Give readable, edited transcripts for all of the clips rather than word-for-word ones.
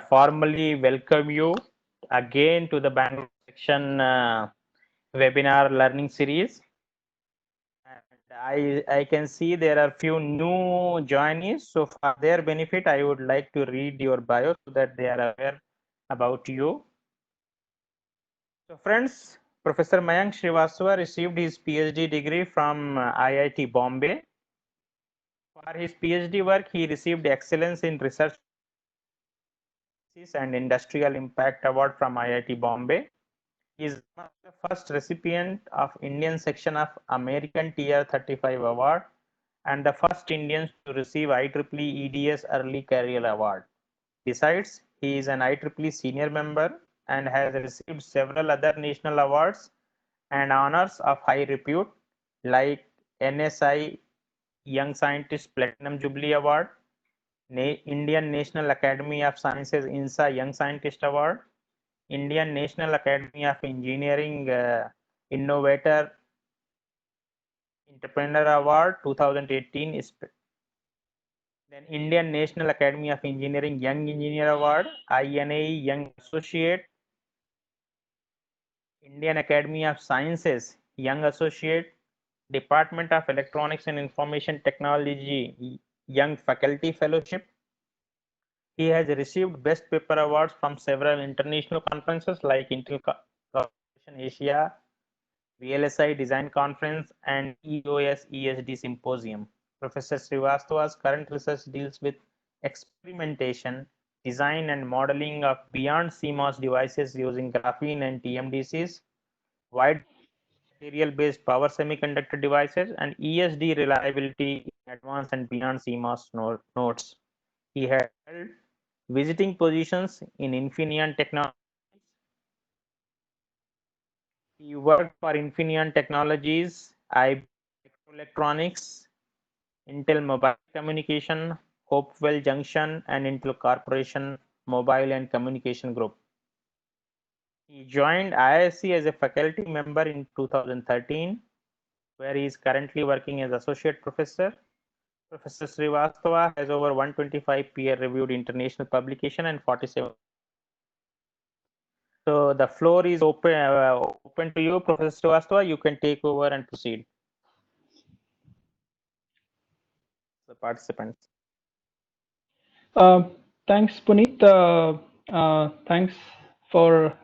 formally welcome you again to the Bangalore section webinar learning series. And I can see there are few new joinees. So for their benefit, I would like to read your bio so that they are aware about you. So friends, Professor Mayank Shrivasatava received his PhD degree from IIT Bombay. For his PhD work, he received Excellence in Research and Industrial Impact Award from IIT Bombay. He is one of the first recipient of Indian section of American Tier 35 Award and the first Indians to receive IEEE EDS Early Career Award. Besides, he is an IEEE senior member and has received several other national awards and honors of high repute like NSI Young Scientist Platinum Jubilee Award, Indian National Academy of Sciences INSA Young Scientist Award, Indian National Academy of Engineering Innovator Entrepreneur Award 2018, then Indian National Academy of Engineering Young Engineer Award, INAE Young Associate, Indian Academy of Sciences Young Associate, Department of Electronics and Information Technology Young Faculty Fellowship. He has received Best Paper Awards from several international conferences like Intel Corporation Asia, VLSI Design Conference, and EOS ESD Symposium. Professor Srivastava's current research deals with experimentation, design, and modeling of beyond CMOS devices using graphene and TMDs, wide material-based power semiconductor devices, and ESD reliability in advanced and beyond CMOS nodes. He had held visiting positions in Infineon Technologies. He worked for Infineon Technologies, IBM Microelectronics, Intel Mobile Communication, Hopewell Junction, and Intel Corporation Mobile and Communication Group. He joined IISc as a faculty member in 2013, where he is currently working as associate professor. Professor Srivastava has over 125 peer-reviewed international publication and 47. So the floor is open to you, Professor Srivastava. You can take over and proceed. The participants. Thanks, Puneet. Thanks for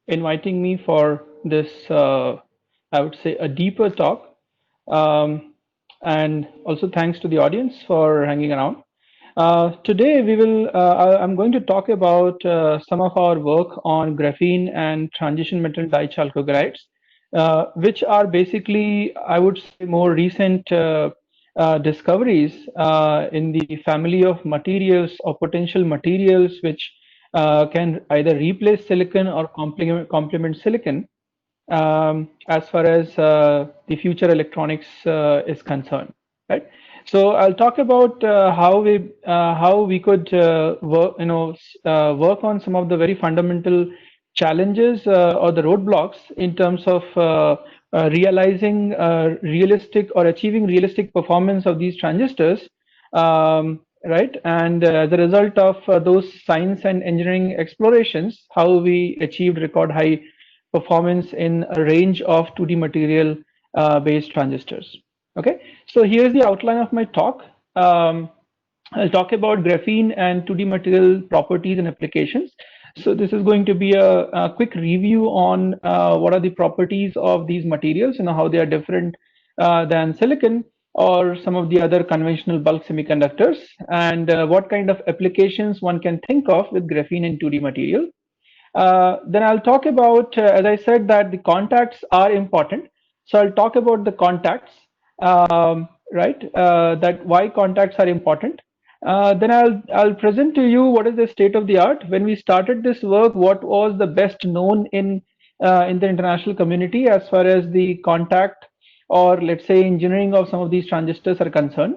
inviting me for this, I would say, a deeper talk. And also thanks to the audience for hanging around. Today, I'm going to talk about some of our work on graphene and transition metal dichalcogrides, which are basically, I would say, more recent discoveries in the family of materials or potential materials which can either replace silicon or complement silicon as far as the future electronics is concerned, right? So I'll talk about how we could work on some of the very fundamental challenges or the roadblocks in terms of realizing realistic or achieving realistic performance of these transistors, right? And as a result of those science and engineering explorations, how we achieved record high performance in a range of 2D material based transistors. Okay, so here's the outline of my talk. I'll talk about graphene and 2D material properties and applications. So this is going to be a quick review on what are the properties of these materials and how they are different than silicon or some of the other conventional bulk semiconductors, and what kind of applications one can think of with graphene and 2D material. Then I'll talk about, as I said, that the contacts are important. So I'll talk about the contacts, right? That why contacts are important. Then I'll present to you what is the state of the art. When we started this work, what was the best known in the international community as far as the contact or let's say engineering of some of these transistors are concerned.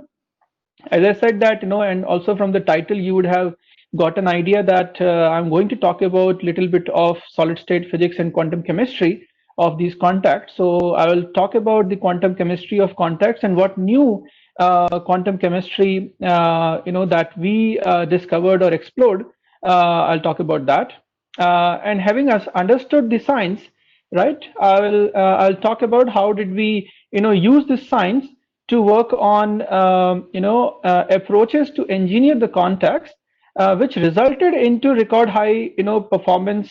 As I said that, and also from the title, you would have got an idea that I'm going to talk about little bit of solid state physics and quantum chemistry of these contacts. So I will talk about the quantum chemistry of contacts and what new quantum chemistry, that we discovered or explored I'll talk about that. And having us understood the science, right? I'll talk about how did we use this science to work on approaches to engineer the contacts, which resulted into record high performance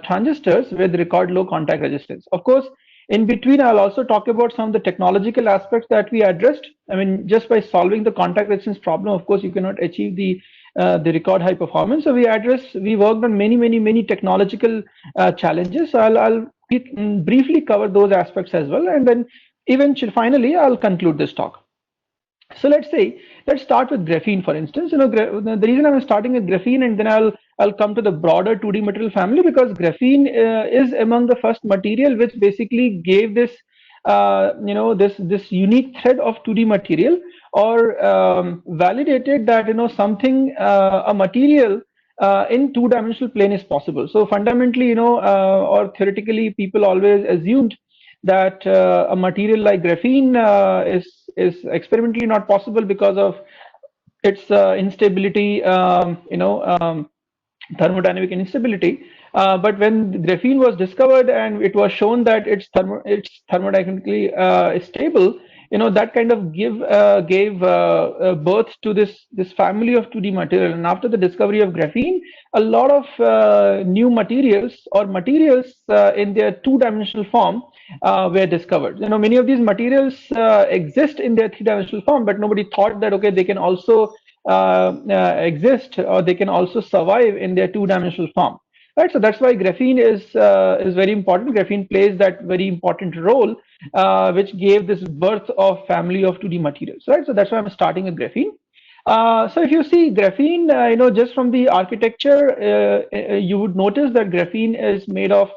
transistors with record low contact resistance. Of course, in between, I'll also talk about some of the technological aspects that we addressed. I mean, just by solving the contact resistance problem, of course, you cannot achieve the record high performance. So we worked on many technological challenges. So I'll briefly cover those aspects as well, and then eventually, finally, I'll conclude this talk. So let's start with graphene, for instance. The reason I'm starting with graphene, and then I'll come to the broader 2D material family, because graphene is among the first material which basically gave this this unique thread of 2D material, or validated that something a material in two-dimensional plane is possible. So fundamentally, or theoretically, people always assumed that a material like graphene is experimentally not possible because of its instability, thermodynamic instability. But when graphene was discovered and it was shown that it's thermodynamically stable, that kind of gave birth to this family of 2D material. And after the discovery of graphene, a lot of new materials, or materials in their two-dimensional form were discovered. Many of these materials exist in their three-dimensional form, but nobody thought that okay, they can also exist, or they can also survive in their two-dimensional form. Right, so that's why graphene is very important. Graphene plays that very important role, which gave this birth of family of 2D materials. Right, so that's why I'm starting with graphene. So if you see graphene, just from the architecture, you would notice that graphene is made of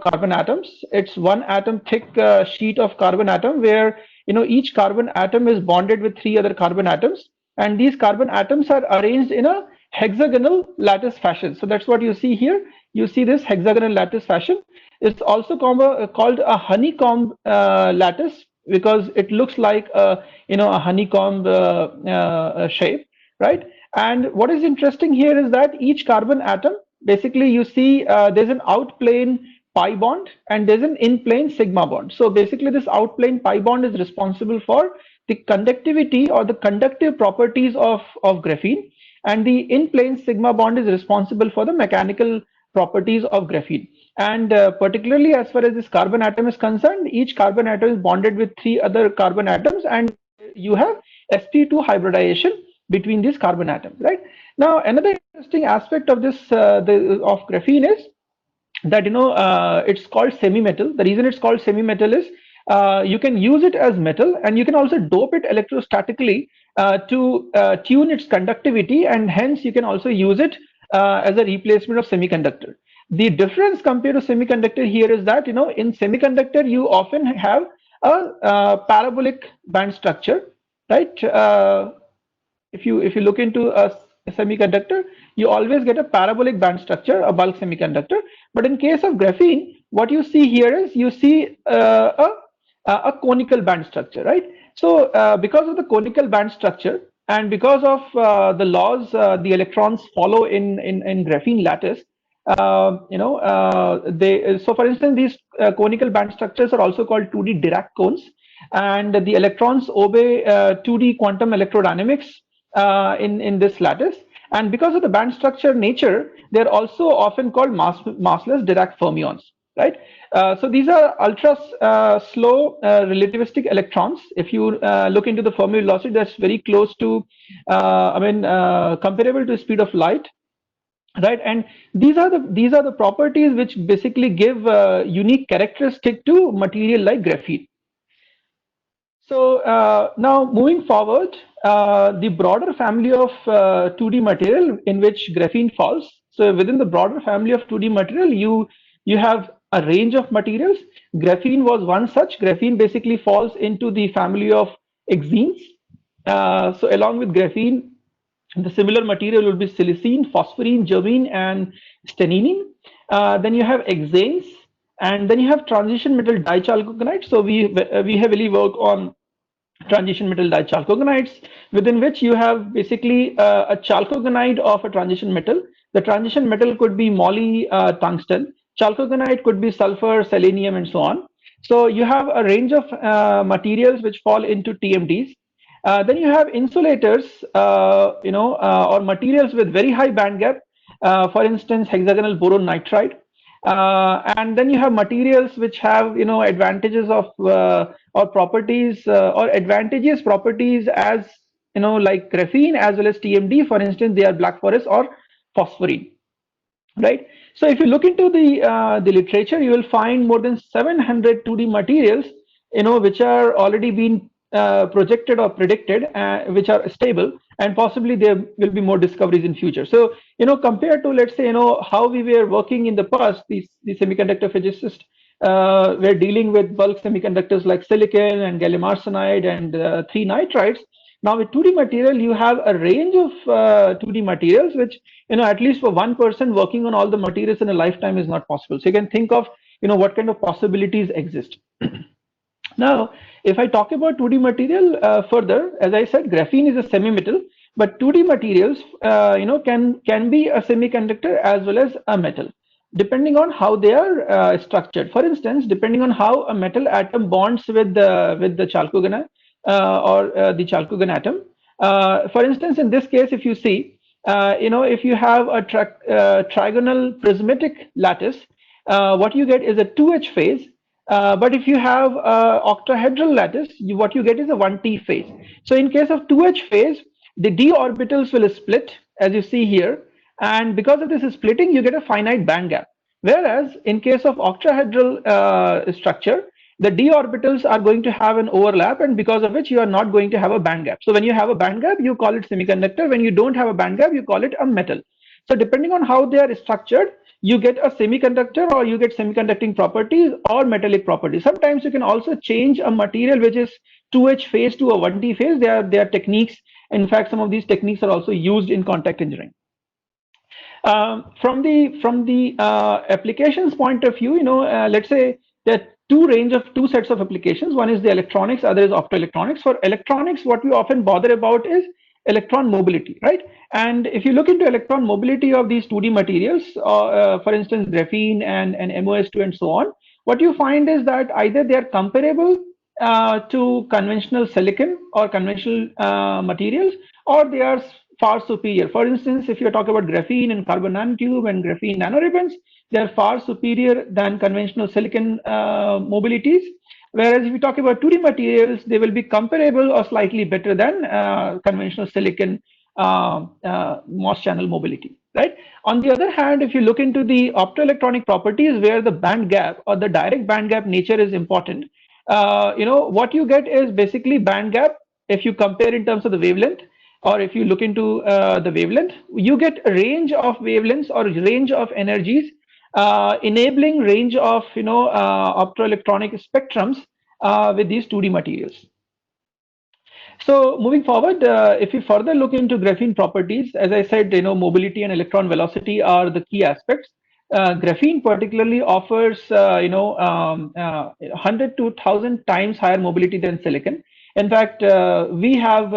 carbon atoms. It's one atom thick sheet of carbon atom, where each carbon atom is bonded with 3 other carbon atoms, and these carbon atoms are arranged in a hexagonal lattice fashion. So that's what you see here. You see this hexagonal lattice fashion. It's also called a honeycomb lattice, because it looks like a honeycomb shape, right? And what is interesting here is that each carbon atom, basically you see there's an out plane pi bond and there's an in plane sigma bond. So basically this out plane pi bond is responsible for the conductivity or the conductive properties of graphene, and the in plane sigma bond is responsible for the mechanical properties of graphene. And particularly as far as this carbon atom is concerned, each carbon atom is bonded with 3 other carbon atoms, and you have sp2 hybridization between these carbon atoms. Right, now another interesting aspect of this of graphene is that it's called semi-metal. The reason it's called semi-metal is you can use it as metal, and you can also dope it electrostatically to tune its conductivity, and hence you can also use it as a replacement of semiconductor. The difference compared to semiconductor here is that in semiconductor you often have a parabolic band structure, right? If you look into a semiconductor, you always get a parabolic band structure, a bulk semiconductor. But in case of graphene, what you see here is you see a conical band structure, right? So because of the conical band structure, and because of the laws the electrons follow in graphene lattice, so for instance, these conical band structures are also called 2D Dirac cones, and the electrons obey 2D quantum electrodynamics in this lattice. And because of the band structure nature, they're also often called massless Dirac fermions, right? So these are ultra slow relativistic electrons. If you look into the Fermi velocity, that's very close to, comparable to the speed of light, right? And these are the properties which basically give unique characteristic to material like graphene. So now moving forward, the broader family of 2D material in which graphene falls. So within the broader family of 2D material, you have a range of materials. Graphene was one such. Graphene basically falls into the family of xenes. So along with graphene, the similar material will be silicene, phosphorine, germane, and stenine. Then you have hexanes, and then you have transition metal dichalcogonides. So we heavily work on transition metal dichalcogonides, within which you have basically a chalcogonide of a transition metal, The transition metal could be moly, tungsten. Chalcogenide could be sulfur, selenium, and so on. So you have a range of materials which fall into TMDs. Then you have insulators, or materials with very high band gap. For instance, hexagonal boron nitride. And then you have materials which have advantages of or properties or advantageous properties as like graphene as well as TMD. For instance, they are black forest or phosphorine, right? So if you look into the literature, you will find more than 700 2D materials, which are already been projected or predicted, which are stable, and possibly there will be more discoveries in future. So compared to, let's say, how we were working in the past, these semiconductor physicists were dealing with bulk semiconductors like silicon and gallium arsenide and 3 nitrides. Now with 2D material, you have a range of 2D materials, which at least for one person working on all the materials in a lifetime is not possible. So you can think of what kind of possibilities exist. Now, if I talk about 2D material further, as I said, graphene is a semi-metal, but 2D materials, can be a semiconductor as well as a metal, depending on how they are structured. For instance, depending on how a metal atom bonds with the chalcogen or the chalcogen atom. For instance, in this case, if you see, if you have a trigonal prismatic lattice, what you get is a 2H phase. But if you have octahedral lattice, what you get is a 1T phase. So in case of 2H phase, the d orbitals will split, as you see here, and because of this splitting, you get a finite band gap. Whereas in case of octahedral structure, the d orbitals are going to have an overlap, and because of which you are not going to have a band gap. So when you have a band gap, you call it semiconductor. When you don't have a band gap, you call it a metal. So depending on how they are structured, you get a semiconductor, or you get semiconducting properties or metallic properties. Sometimes you can also change a material which is 2H phase to a 1T phase. There are techniques. In fact, some of these techniques are also used in contact engineering. From the applications point of view, let's say there are two sets of applications. One is the electronics, other is optoelectronics. For electronics, what we often bother about is electron mobility, right? And if you look into electron mobility of these 2D materials, for instance, graphene and MOS2 and so on, what you find is that either they are comparable to conventional silicon or conventional materials, or they are far superior. For instance, if you talk about graphene and carbon nanotube and graphene nanoribbons, they are far superior than conventional silicon mobilities. Whereas if you talk about 2D materials, they will be comparable or slightly better than conventional silicon MOS channel mobility, right? On the other hand, if you look into the optoelectronic properties where the band gap or the direct band gap nature is important, what you get is basically band gap. If you compare in terms of the wavelength, or if you look into the wavelength, you get a range of wavelengths or range of energies, enabling range of optoelectronic spectrums with these 2D materials. So moving forward, if you further look into graphene properties, as I said, mobility and electron velocity are the key aspects. Graphene particularly offers 100 to 1,000 times higher mobility than silicon. In fact, we have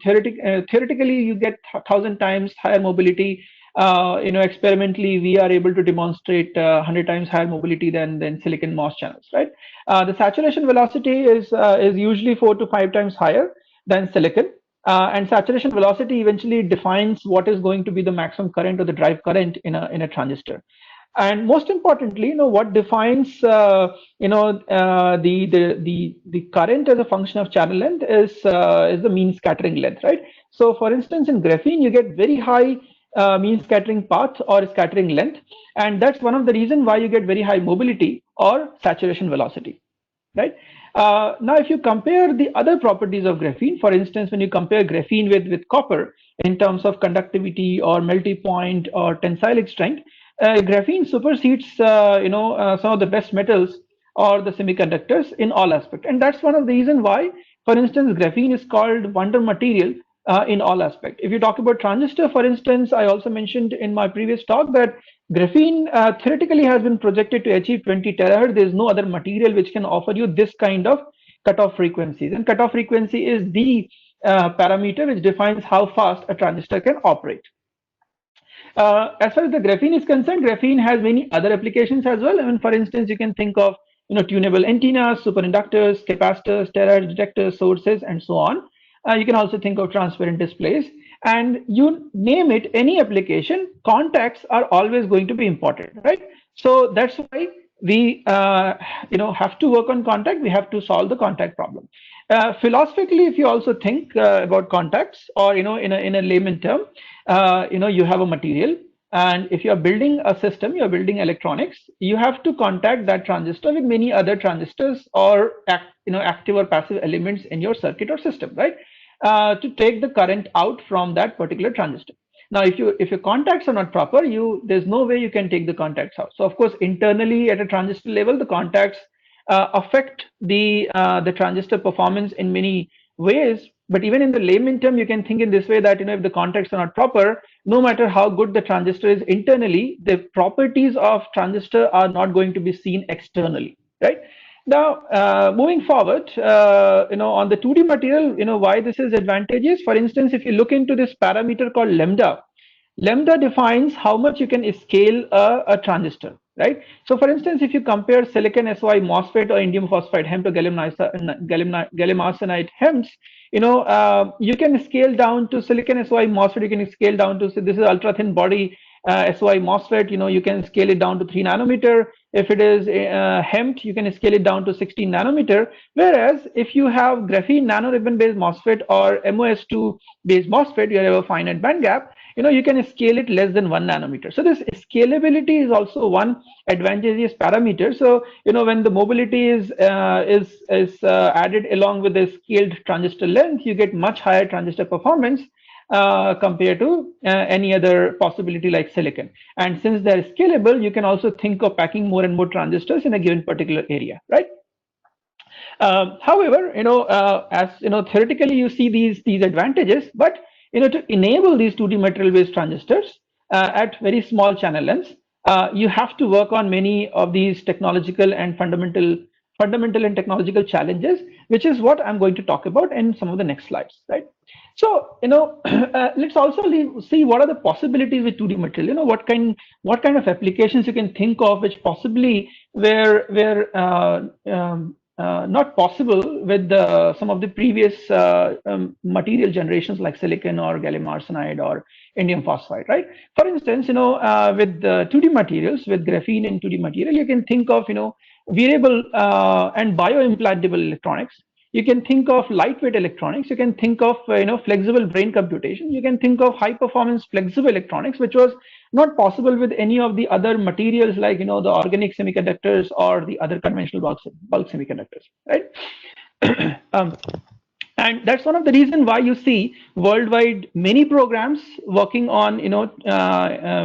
theoretically you get 1,000 times higher mobility. Experimentally we are able to demonstrate 100 times higher mobility than silicon MOS channels, right? The saturation velocity is usually 4 to 5 times higher than silicon, and saturation velocity eventually defines what is going to be the maximum current or the drive current in a transistor. And most importantly, what defines the current as a function of channel length is the mean scattering length, right? So for instance, in graphene you get very high mean scattering path or scattering length, and that's one of the reasons why you get very high mobility or saturation velocity, right? Now if you compare the other properties of graphene, for instance, when you compare graphene with copper in terms of conductivity or melting point or tensile strength, graphene supersedes some of the best metals or the semiconductors in all aspects, and that's one of the reasons why, for instance, graphene is called wonder material in all aspects. If you talk about transistor, for instance, I also mentioned in my previous talk that graphene theoretically has been projected to achieve 20 terahertz. There is no other material which can offer you this kind of cutoff frequencies, and cutoff frequency is the parameter which defines how fast a transistor can operate. As far as the graphene is concerned, graphene has many other applications as well. I mean, for instance, you can think of tunable antennas, superconductors, capacitors, terahertz detectors, sources, and so on. You can also think of transparent displays, and you name it, any application, contacts are always going to be important, right? So that's why we have to work on contact. We have to solve the contact problem. Philosophically, if you also think about contacts, or in a layman term, you have a material, and if you are building a system, you are building electronics, you have to contact that transistor with many other transistors, or active or passive elements in your circuit or system, right? To take the current out from that particular transistor. Now, if your contacts are not proper, there's no way you can take the contacts out. So of course, internally at a transistor level, the contacts affect the transistor performance in many ways. But even in the layman term, you can think in this way that if the contacts are not proper, no matter how good the transistor is internally, the properties of transistor are not going to be seen externally, right? Now, moving forward, on the 2D material, why this is advantageous. For instance, if you look into this parameter called lambda, lambda defines how much you can scale a transistor, right? So for instance, if you compare silicon SOI MOSFET or indium phosphide HEMT or gallium arsenide HEMTs, you can scale down to silicon SOI MOSFET, you can scale down to, say, this is ultra thin body SOI MOSFET, you can scale it down to 3 nanometer. If it is HEMT, you can scale it down to 16 nanometer. Whereas if you have graphene nanoribbon based MOSFET or MOS2 based MOSFET, you have a finite band gap, you can scale it less than 1 nanometer. So this scalability is also one advantageous parameter. So when the mobility is added along with the scaled transistor length, you get much higher transistor performance compared to any other possibility like silicon. And since they're scalable, you can also think of packing more and more transistors in a given particular area, right? However, as theoretically you see these advantages, but to enable these 2D material-based transistors at very small channel lengths, you have to work on many of these technological and fundamental and technological challenges, which is what I'm going to talk about in some of the next slides, right? So let's also see what are the possibilities with 2D material. What kind of applications you can think of which possibly were not possible with some of the previous material generations like silicon or gallium arsenide or indium phosphide, right? For instance, with 2D materials, with graphene and 2D material, you can think of wearable and bioimplantable electronics. You can think of lightweight electronics. You can think of flexible brain computation. You can think of high performance flexible electronics, which was not possible with any of the other materials like the organic semiconductors or the other conventional bulk semiconductors, right? And that's one of the reasons why you see worldwide many programs working on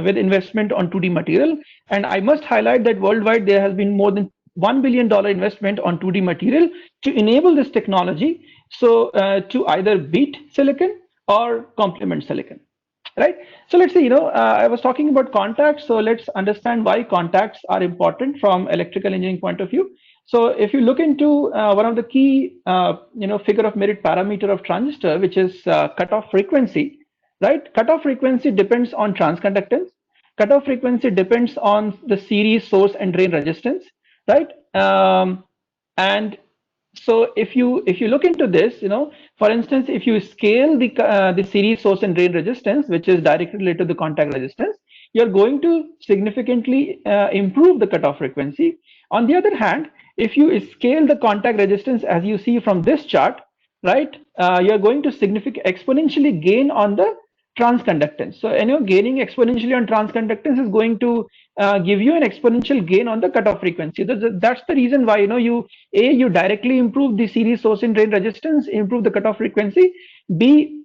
with investment on 2D material. And I must highlight that worldwide there has been more than $1 billion investment on 2D material to enable this technology, so to either beat silicon or complement silicon, right? So let's see, I was talking about contacts, so let's understand why contacts are important from electrical engineering point of view. So if you look into one of the key figure of merit parameter of transistor, which is cutoff frequency, right? Cutoff frequency depends on transconductance. Cutoff frequency depends on the series source and drain resistance, right? And so if you look into this, for instance, if you scale the series source and drain resistance, which is directly related to the contact resistance, you're going to significantly improve the cutoff frequency. On the other hand, if you scale the contact resistance, as you see from this chart, right, you're going to exponentially gain on the transconductance. So gaining exponentially on transconductance is going to give you an exponential gain on the cutoff frequency. That's the reason why you directly improve the series source and drain resistance, improve the cutoff frequency. B,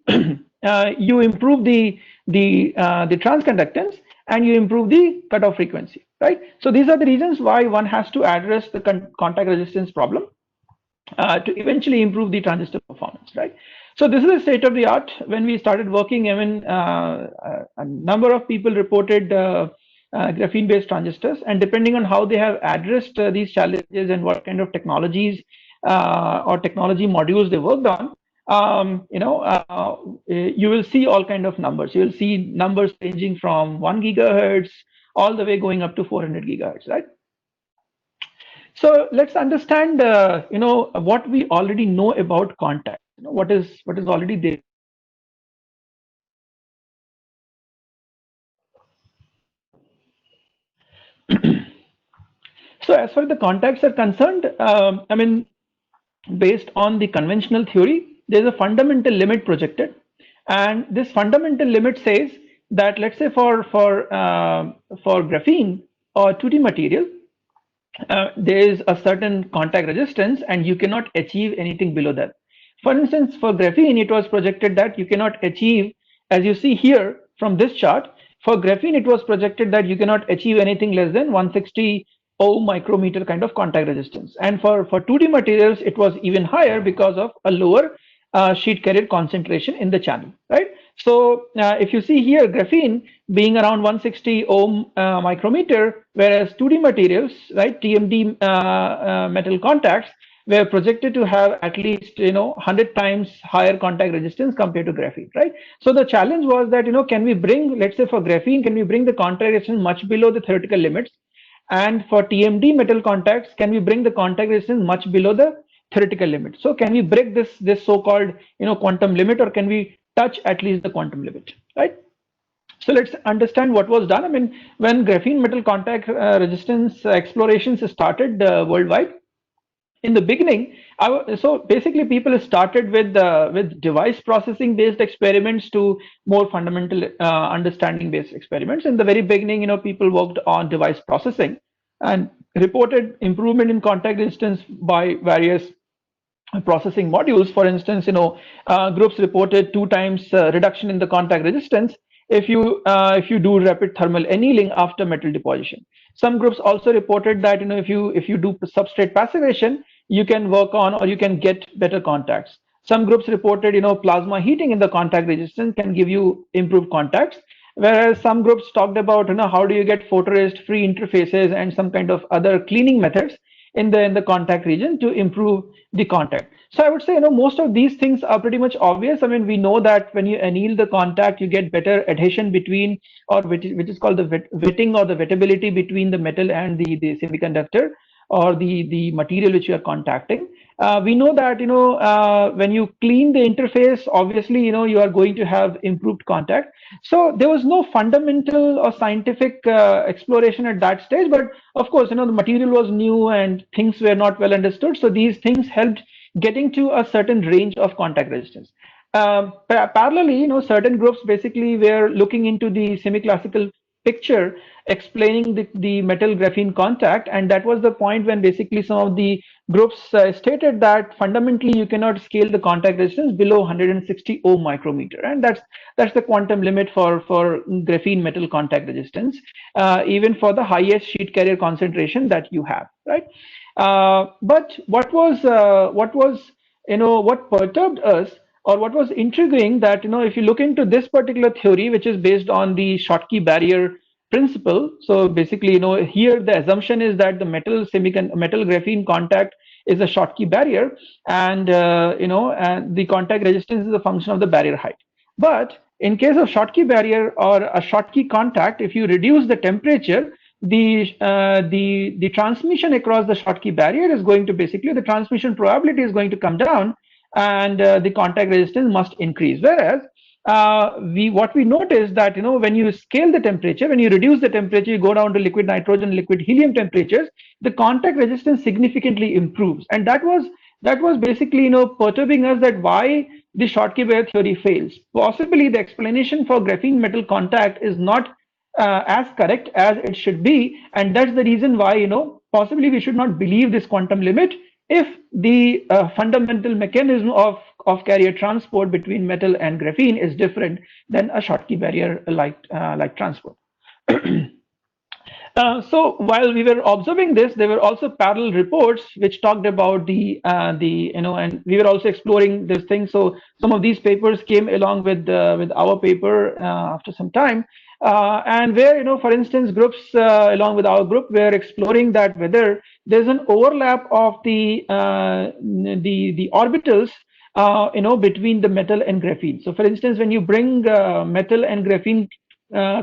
you improve the transconductance, and you improve the cutoff frequency, right? So these are the reasons why one has to address the contact resistance problem to eventually improve the transistor performance, right? So this is the state of the art. When we started working, a number of people reported graphene-based transistors, and depending on how they have addressed these challenges and what kind of technologies or technology modules they worked on, you will see all kind of numbers. You will see numbers ranging from 1 gigahertz all the way going up to 400 gigahertz, right? So let's understand, what we already know about contact. What is already there. So as far as the contacts are concerned, based on the conventional theory, there's a fundamental limit projected, and this fundamental limit says that, let's say for graphene or 2D material, there is a certain contact resistance and you cannot achieve anything below that. For instance, for graphene, it was projected that you cannot achieve, as you see here from this chart, for graphene, it was projected that you cannot achieve anything less than 160 ohm micrometer kind of contact resistance. And for 2D materials, it was even higher because of a lower sheet carrier concentration in the channel, right? So if you see here, graphene being around 160 ohm micrometer, whereas 2D materials, right, TMD metal contacts were projected to have at least 100 times higher contact resistance compared to graphene, right? So the challenge was that can we bring, let's say for graphene, can we bring the contact resistance much below the theoretical limits, and for TMD metal contacts, can we bring the contact resistance much below the theoretical limit? So can we break this so-called quantum limit, or can we touch at least the quantum limit, right? So let's understand what was done. When graphene metal contact resistance explorations started worldwide, in the beginning, so basically people started with device processing based experiments to more fundamental understanding based experiments. In the very beginning, people worked on device processing and reported improvement in contact resistance by various processing modules. For instance, groups reported 2 times reduction in the contact resistance if you do rapid thermal annealing after metal deposition. Some groups also reported that if you do substrate passivation, you can work on, or you can get better contacts. Some groups reported plasma heating in the contact resistance can give you improved contacts, whereas some groups talked about how do you get photoresist free interfaces and some kind of other cleaning methods in the contact region to improve the contact. So I would say most of these things are pretty much obvious. We know that when you anneal the contact, you get better adhesion between, or which is called the wetting or the wettability between the metal and the semiconductor or the material which you are contacting. We know that when you clean the interface, obviously you are going to have improved contact. So there was no fundamental or scientific exploration at that stage, but of course the material was new and things were not well understood, so these things helped getting to a certain range of contact resistance. Parallelly, certain groups basically were looking into the semi-classical picture explaining the metal graphene contact, and that was the point when basically some of the groups stated that fundamentally you cannot scale the contact resistance below 160 ohm micrometer, and that's the quantum limit for graphene metal contact resistance, even for the highest sheet carrier concentration that you have, right? But what perturbed us, or what was intriguing, that if you look into this particular theory, which is based on the Schottky barrier principle. So basically, here the assumption is that the metal graphene contact is a Schottky barrier, and and the contact resistance is a function of the barrier height. But in case of Schottky barrier or a Schottky contact, if you reduce the temperature, the transmission across the Schottky barrier is going to, basically the transmission probability is going to come down, and the contact resistance must increase. Whereas what we notice that when you scale the temperature, when you reduce the temperature, you go down to liquid nitrogen, liquid helium temperatures, the contact resistance significantly improves, and that was basically perturbing us, that why the Schottky barrier theory fails. Possibly the explanation for graphene metal contact is not as correct as it should be, and that's the reason why possibly we should not believe this quantum limit if the fundamental mechanism of carrier transport between metal and graphene is different than a Schottky barrier like transport. So while we were observing this, there were also parallel reports which talked about and we were also exploring this thing. So some of these papers came along with our paper after some time, and where for instance, groups along with our group were exploring that whether there's an overlap of the orbitals between the metal and graphene. So for instance, when you bring metal and graphene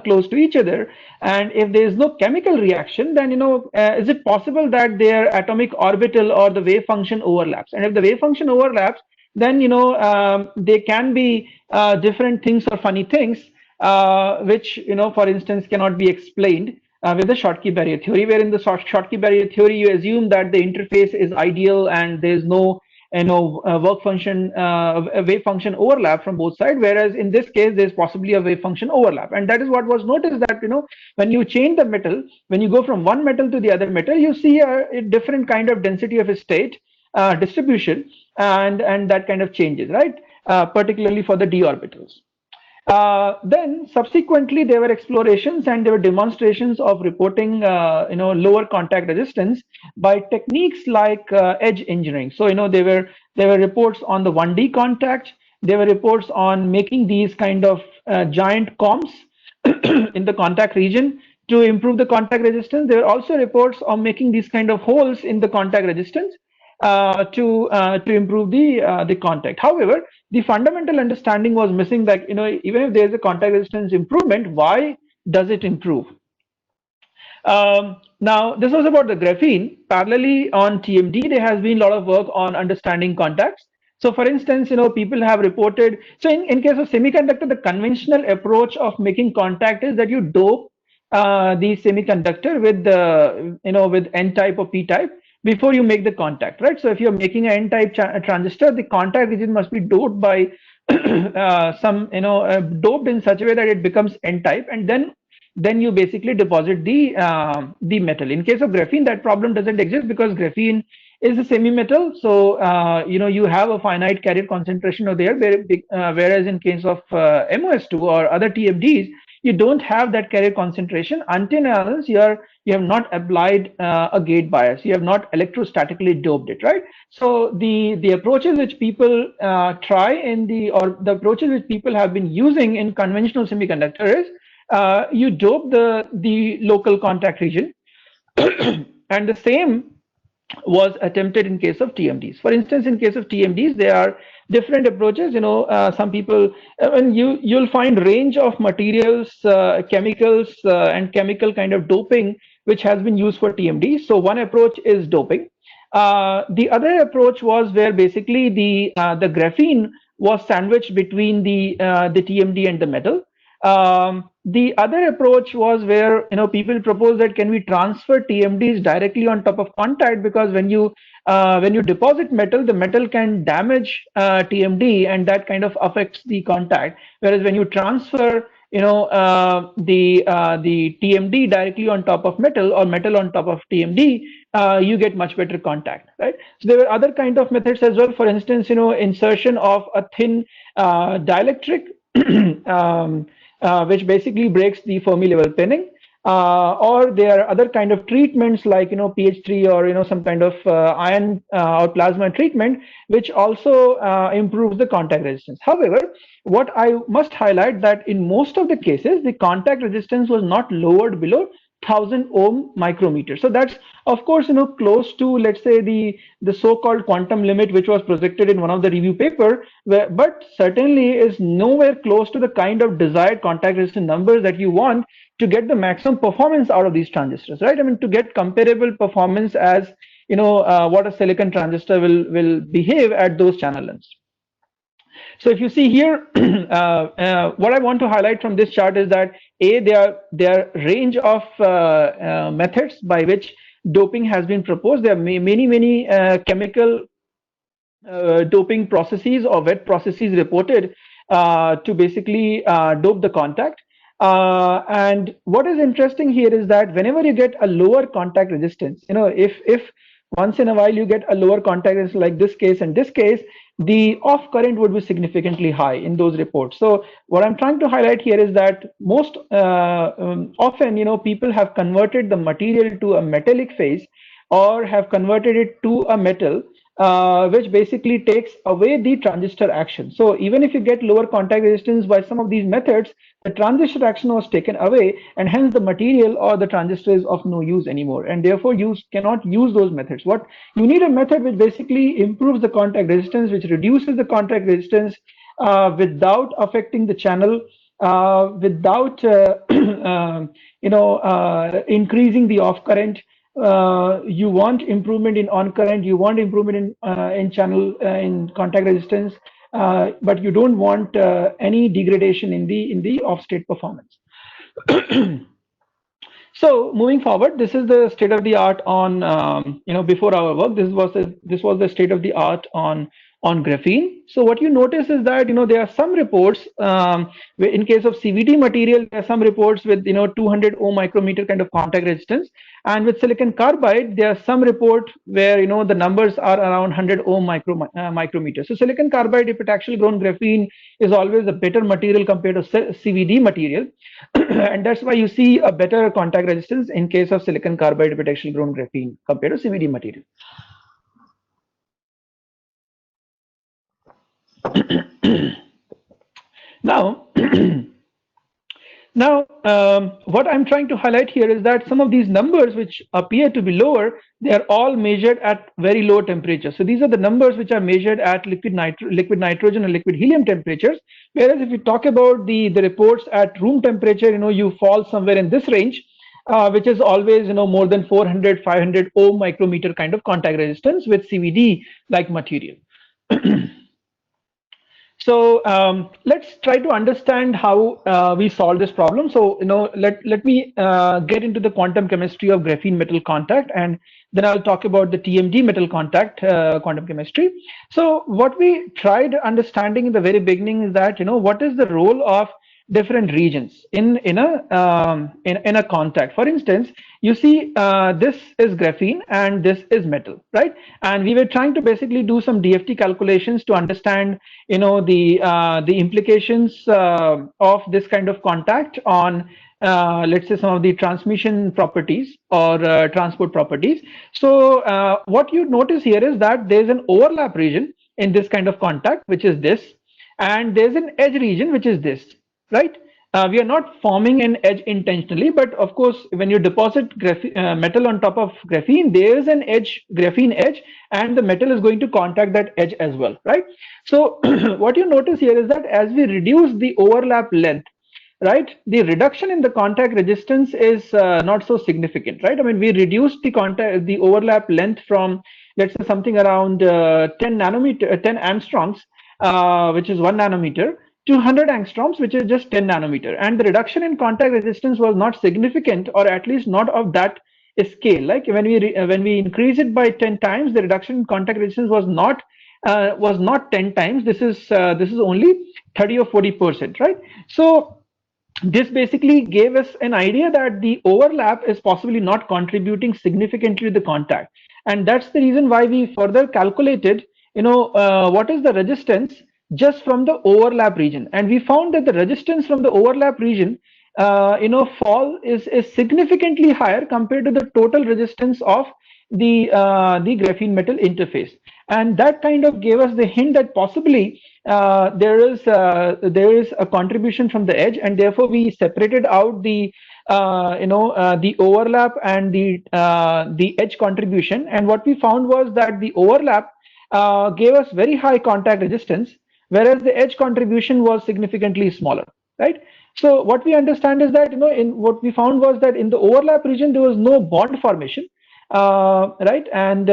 close to each other, and if there is no chemical reaction, then is it possible that their atomic orbital or the wave function overlaps? And if the wave function overlaps, then they can be different things or funny things, which for instance cannot be explained with the Schottky barrier theory, where in the Schottky barrier theory you assume that the interface is ideal and there is no work function, a wave function overlap from both sides, whereas in this case there's possibly a wave function overlap. And that is what was noticed, that when you change the metal, when you go from one metal to the other metal, you see a different kind of density of a state distribution, and that kind of changes, right? Particularly for the d orbitals. Then subsequently there were explorations and there were demonstrations of reporting lower contact resistance by techniques like edge engineering. So there were reports on the 1D contact, there were reports on making these kind of giant comps in the contact region to improve the contact resistance. There were also reports on making these kind of holes in the contact resistance to improve the contact. However, the fundamental understanding was missing, that even if there is a contact resistance improvement, why does it improve? Now this was about the graphene. Parallelly on TMD, there has been a lot of work on understanding contacts. So for instance, people have reported, so in case of semiconductor, the conventional approach of making contact is that you dope the semiconductor with with n-type or p-type before you make the contact, right? So if you're making an n-type transistor, the contact region must be doped by doped in such a way that it becomes n-type, and then you basically deposit the metal. In case of graphene, that problem doesn't exist because graphene is a semi-metal, so you have a finite carrier concentration over there, whereas in case of MOS2 or other TMDs, you don't have that carrier concentration until you have not applied a gate bias, you have not electrostatically doped it, right? So the approaches which people the approaches which people have been using in conventional semiconductor is you dope the local contact region, and the same was attempted in case of TMDs. For instance, in case of TMDs, there are different approaches. Some people, and you'll find range of materials, chemicals, and chemical kind of doping which has been used for TMD. So one approach is doping. The other approach was where basically the graphene was sandwiched between the TMD and the metal. The other approach was where people proposed that can we transfer TMDs directly on top of contact, because when you deposit metal, the metal can damage TMD and that kind of affects the contact, whereas when you transfer the TMD directly on top of metal or metal on top of TMD, you get much better contact, right? So there were other kind of methods as well. For instance, insertion of a thin dielectric which basically breaks the Fermi level pinning, or there are other kind of treatments like pH3 or some kind of ion or plasma treatment, which also improves the contact resistance. However, what I must highlight that in most of the cases, the contact resistance was not lowered below 1000 ohm micrometer. So that's of course close to, let's say, the so-called quantum limit which was projected in one of the review paper, but certainly is nowhere close to the kind of desired contact resistance numbers that you want to get the maximum performance out of these transistors, right? I mean, to get comparable performance as what a silicon transistor will behave at those channel lengths. So if you see here, what I want to highlight from this chart is that there are range of methods by which doping has been proposed. There are many chemical doping processes or wet processes reported to basically dope the contact. And what is interesting here is that whenever you get a lower contact resistance, if once in a while you get a lower contact resistance like this case and this case, the off current would be significantly high in those reports. So what I'm trying to highlight here is that most often, people have converted the material to a metallic phase or have converted it to a metal which basically takes away the transistor action. So even if you get lower contact resistance by some of these methods, the transistor action was taken away, and hence the material or the transistor is of no use anymore, and therefore you cannot use those methods. What you need, a method which basically improves the contact resistance, which reduces the contact resistance without affecting the channel, without increasing the off current. You want improvement in on current, you want improvement in channel in contact resistance, but you don't want any degradation in the off state performance. So moving forward, this is the state of the art on before our work. This was the state of the art on graphene. So what you notice is that there are some reports in case of CVD material, there are some reports with 200 ohm micrometer kind of contact resistance, and with silicon carbide there are some report where the numbers are around 100 ohm micrometer. So silicon carbide epitaxial grown graphene is always a better material compared to CVD material, and that's why you see a better contact resistance in case of silicon carbide epitaxial grown graphene compared to CVD material. Now, what I'm trying to highlight here is that some of these numbers which appear to be lower, they are all measured at very low temperatures. So these are the numbers which are measured at liquid nitrogen and liquid helium temperatures. Whereas if you talk about the reports at room temperature, you fall somewhere in this range, which is always more than 400, 500 ohm micrometer kind of contact resistance with CVD like material. So let's try to understand how we solve this problem. So let me get into the quantum chemistry of graphene metal contact, and then I'll talk about the TMD metal contact quantum chemistry. So what we tried understanding in the very beginning is that what is the role of different regions in a contact. For instance, you see this is graphene and this is metal, right? And we were trying to basically do some DFT calculations to understand the implications of this kind of contact on let's say some of the transmission properties or transport properties. So what you notice here is that there's an overlap region in this kind of contact, which is this, and there's an edge region, which is this, right? We are not forming an edge intentionally, but of course, when you deposit metal on top of graphene, there is an edge, graphene edge, and the metal is going to contact that edge as well, right? So what you notice here is that as we reduce the overlap length, right, the reduction in the contact resistance is not so significant, right? I mean, we reduced the overlap length from, let's say, something around 10 angstroms, which is 1 nanometer, to 100 angstroms, which is just 10 nanometer, and the reduction in contact resistance was not significant, or at least not of that scale. Like when we increase it by 10 times, the reduction in contact resistance was not 10 times. This is only 30 or 40%, right? So this basically gave us an idea that the overlap is possibly not contributing significantly to the contact, and that's the reason why we further calculated what is the resistance just from the overlap region, and we found that the resistance from the overlap region fall is significantly higher compared to the total resistance of the graphene metal interface, and that kind of gave us the hint that possibly there is a contribution from the edge, and therefore we separated out the the overlap and the edge contribution, and what we found was that the overlap gave us very high contact resistance, whereas the edge contribution was significantly smaller, right? So what we understand is that in what we found was that in the overlap region there was no bond formation, right? And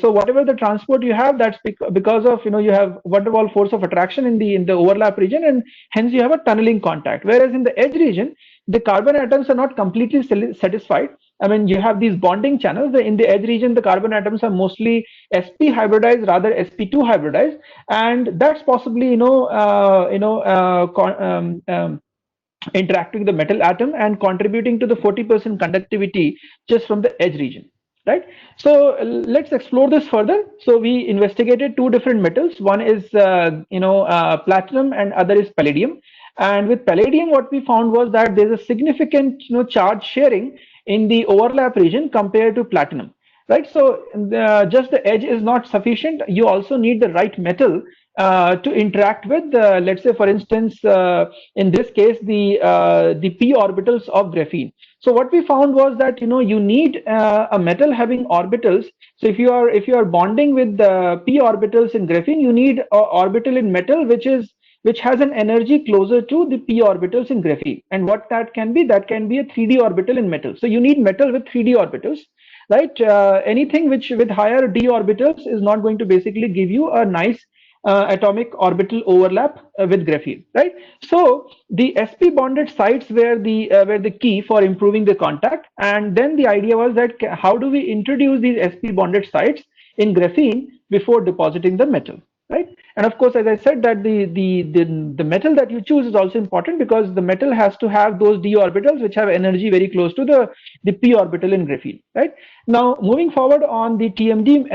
so whatever the transport you have, that's because of you have van der Waals force of attraction in the overlap region, and hence you have a tunneling contact. Whereas in the edge region, the carbon atoms are not completely satisfied. I mean, you have these bonding channels. In the edge region, the carbon atoms are mostly sp-hybridized, rather sp2 hybridized, and that's possibly interacting with the metal atom and contributing to the 40% conductivity just from the edge region, right? So let's explore this further. So we investigated two different metals. One is platinum, and other is palladium. And with palladium, what we found was that there's a significant charge sharing in the overlap region compared to platinum. right? So just the edge is not sufficient. You also need the right metal to interact with, let's say, for instance, in this case, the p orbitals of graphene. So what we found was that you need a metal having orbitals. So if you are bonding with the p orbitals in graphene, you need a orbital in metal which has an energy closer to the p orbitals in graphene. And what that can be? That can be a 3D orbital in metal. So you need metal with 3D orbitals, right? Anything which with higher d orbitals is not going to basically give you a nice atomic orbital overlap with graphene, right? So the sp bonded sites were the key for improving the contact, and then the idea was that how do we introduce these sp bonded sites in graphene before depositing the metal, right? And of course, as I said, that the metal that you choose is also important, because the metal has to have those d orbitals which have energy very close to the p orbital in graphene, right? Now, moving forward on the TMD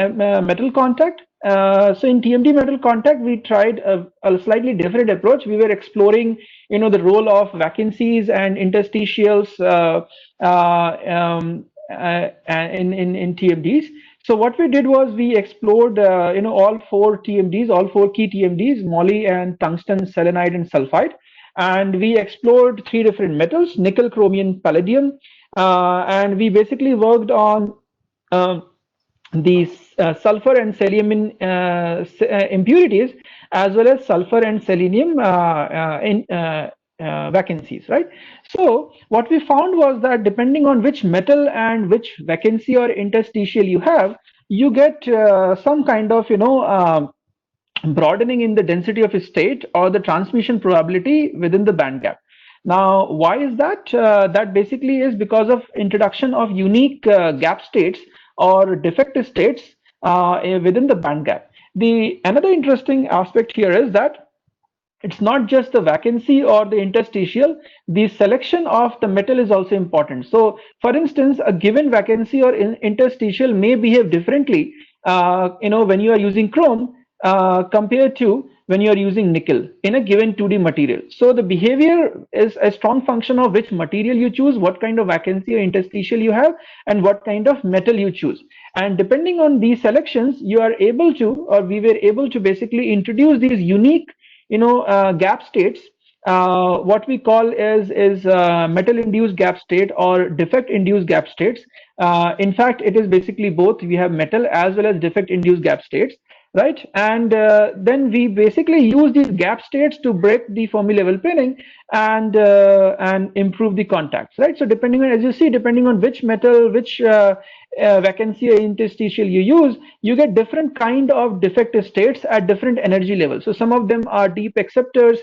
metal contact. So in TMD metal contact, we tried a slightly different approach. We were exploring, the role of vacancies and interstitials in TMDs. So what we did was we explored, all four TMDs, all four key TMDs: moly and tungsten, selenide, and sulfide. And we explored three different metals: nickel, chromium, palladium. And we basically worked on um, the sulfur and selenium impurities, as well as sulfur and selenium vacancies, right? So what we found was that depending on which metal and which vacancy or interstitial you have, you get some kind of broadening in the density of a state or the transmission probability within the band gap. Now, why is that? That basically is because of introduction of unique gap states or defect states within the band gap. The another interesting aspect here is that it's not just the vacancy or the interstitial, the selection of the metal is also important. So for instance, a given vacancy or interstitial may behave differently when you are using chrome compared to when you are using nickel in a given 2D material. So the behavior is a strong function of which material you choose, what kind of vacancy or interstitial you have, and what kind of metal you choose. And depending on these selections, you are able to, or we were able to basically introduce these unique gap states. What we call is metal induced gap state or defect induced gap states. In fact, it is basically both. We have metal as well as defect induced gap states, right? And then we basically use these gap states to break the Fermi level pinning and improve the contacts, right? So depending on, as you see, depending on which metal, which vacancy or interstitial you use, you get different kind of defect states at different energy levels. So some of them are deep acceptors,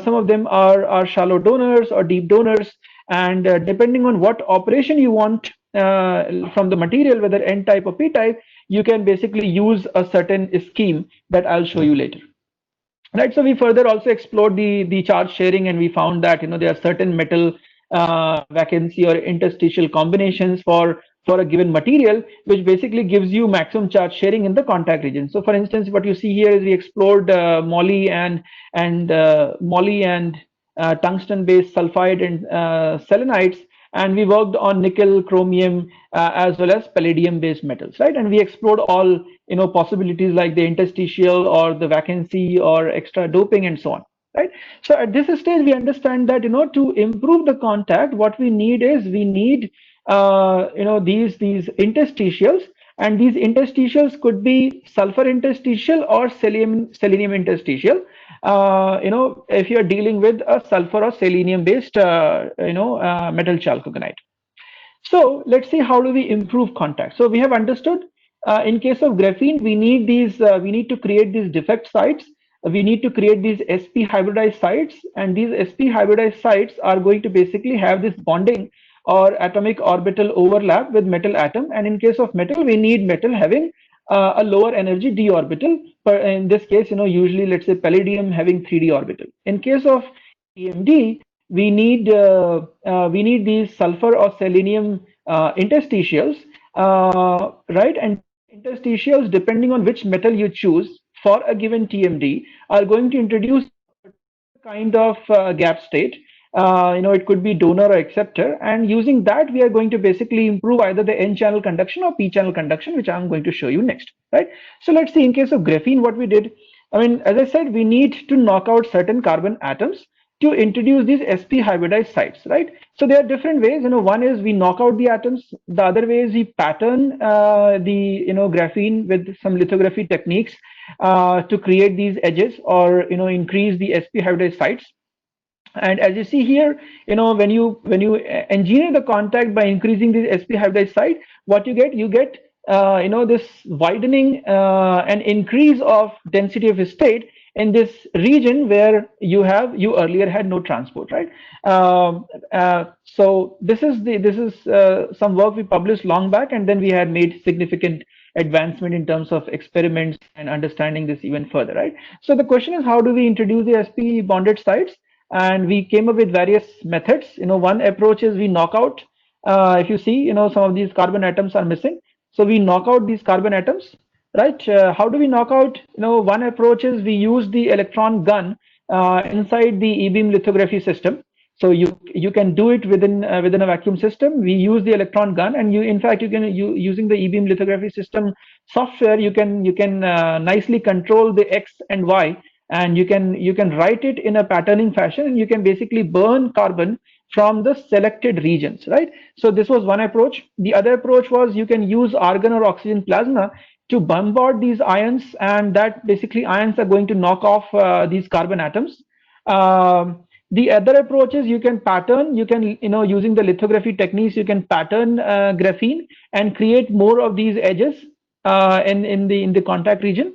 some of them are shallow donors or deep donors, and depending on what operation you want from the material, whether N type or P type, you can basically use a certain scheme that I'll show you later. Right, so we further also explored the charge sharing, and we found that there are certain metal vacancy or interstitial combinations for a given material, which basically gives you maximum charge sharing in the contact region. So for instance, what you see here is we explored moly and tungsten based sulfide and selenites, and we worked on nickel, chromium, as well as palladium based metals, right? And we explored all possibilities like the interstitial or the vacancy or extra doping and so on, right? So at this stage we understand that to improve the contact, what we need is these interstitials, and these interstitials could be sulfur interstitial or selenium interstitial, if you're dealing with a sulfur or selenium based metal chalcogenide. So let's see, how do we improve contact? So we have understood in case of graphene, we need to create these defect sites. We need to create these sp hybridized sites, and these sp hybridized sites are going to basically have this bonding or atomic orbital overlap with metal atom. And in case of metal, we need metal having a lower energy d orbital. But in this case, usually let's say palladium having 3D orbital. In case of TMD, we need these sulfur or selenium interstitials, right? And interstitials, depending on which metal you choose for a given TMD, are going to introduce a kind of gap state. it could be donor or acceptor, and using that we are going to basically improve either the n channel conduction or p channel conduction, which I'm going to show you next, right? So let's see, in case of graphene, what we did. I mean, as I said, we need to knock out certain carbon atoms to introduce these sp hybridized sites, right? So there are different ways. One is we knock out the atoms. The other way is we pattern the graphene with some lithography techniques to create these edges, or increase the sp hybridized sites. And as you see here, when you engineer the contact by increasing the sp hybridized site, what you get this widening and increase of density of state in this region where you earlier had no transport, right? So this is some work we published long back, and then we had made significant advancement in terms of experiments and understanding this even further, right? So the question is, how do we introduce the sp bonded sites? And we came up with various methods. One approach is we knock out, if you see, some of these carbon atoms are missing, so we knock out these carbon atoms, right? How do we knock out? One approach is we use the electron gun inside the e-beam lithography system. So you can do it within a vacuum system. We use the electron gun, and in fact using the e-beam lithography system software, you can nicely control the x and y, and you can write it in a patterning fashion, and you can basically burn carbon from the selected regions, right? So this was one approach. The other approach was you can use argon or oxygen plasma to bombard these ions, and that basically ions are going to knock off these carbon atoms. The other approach is you can pattern, using the lithography techniques, you can pattern graphene and create more of these edges in the contact region.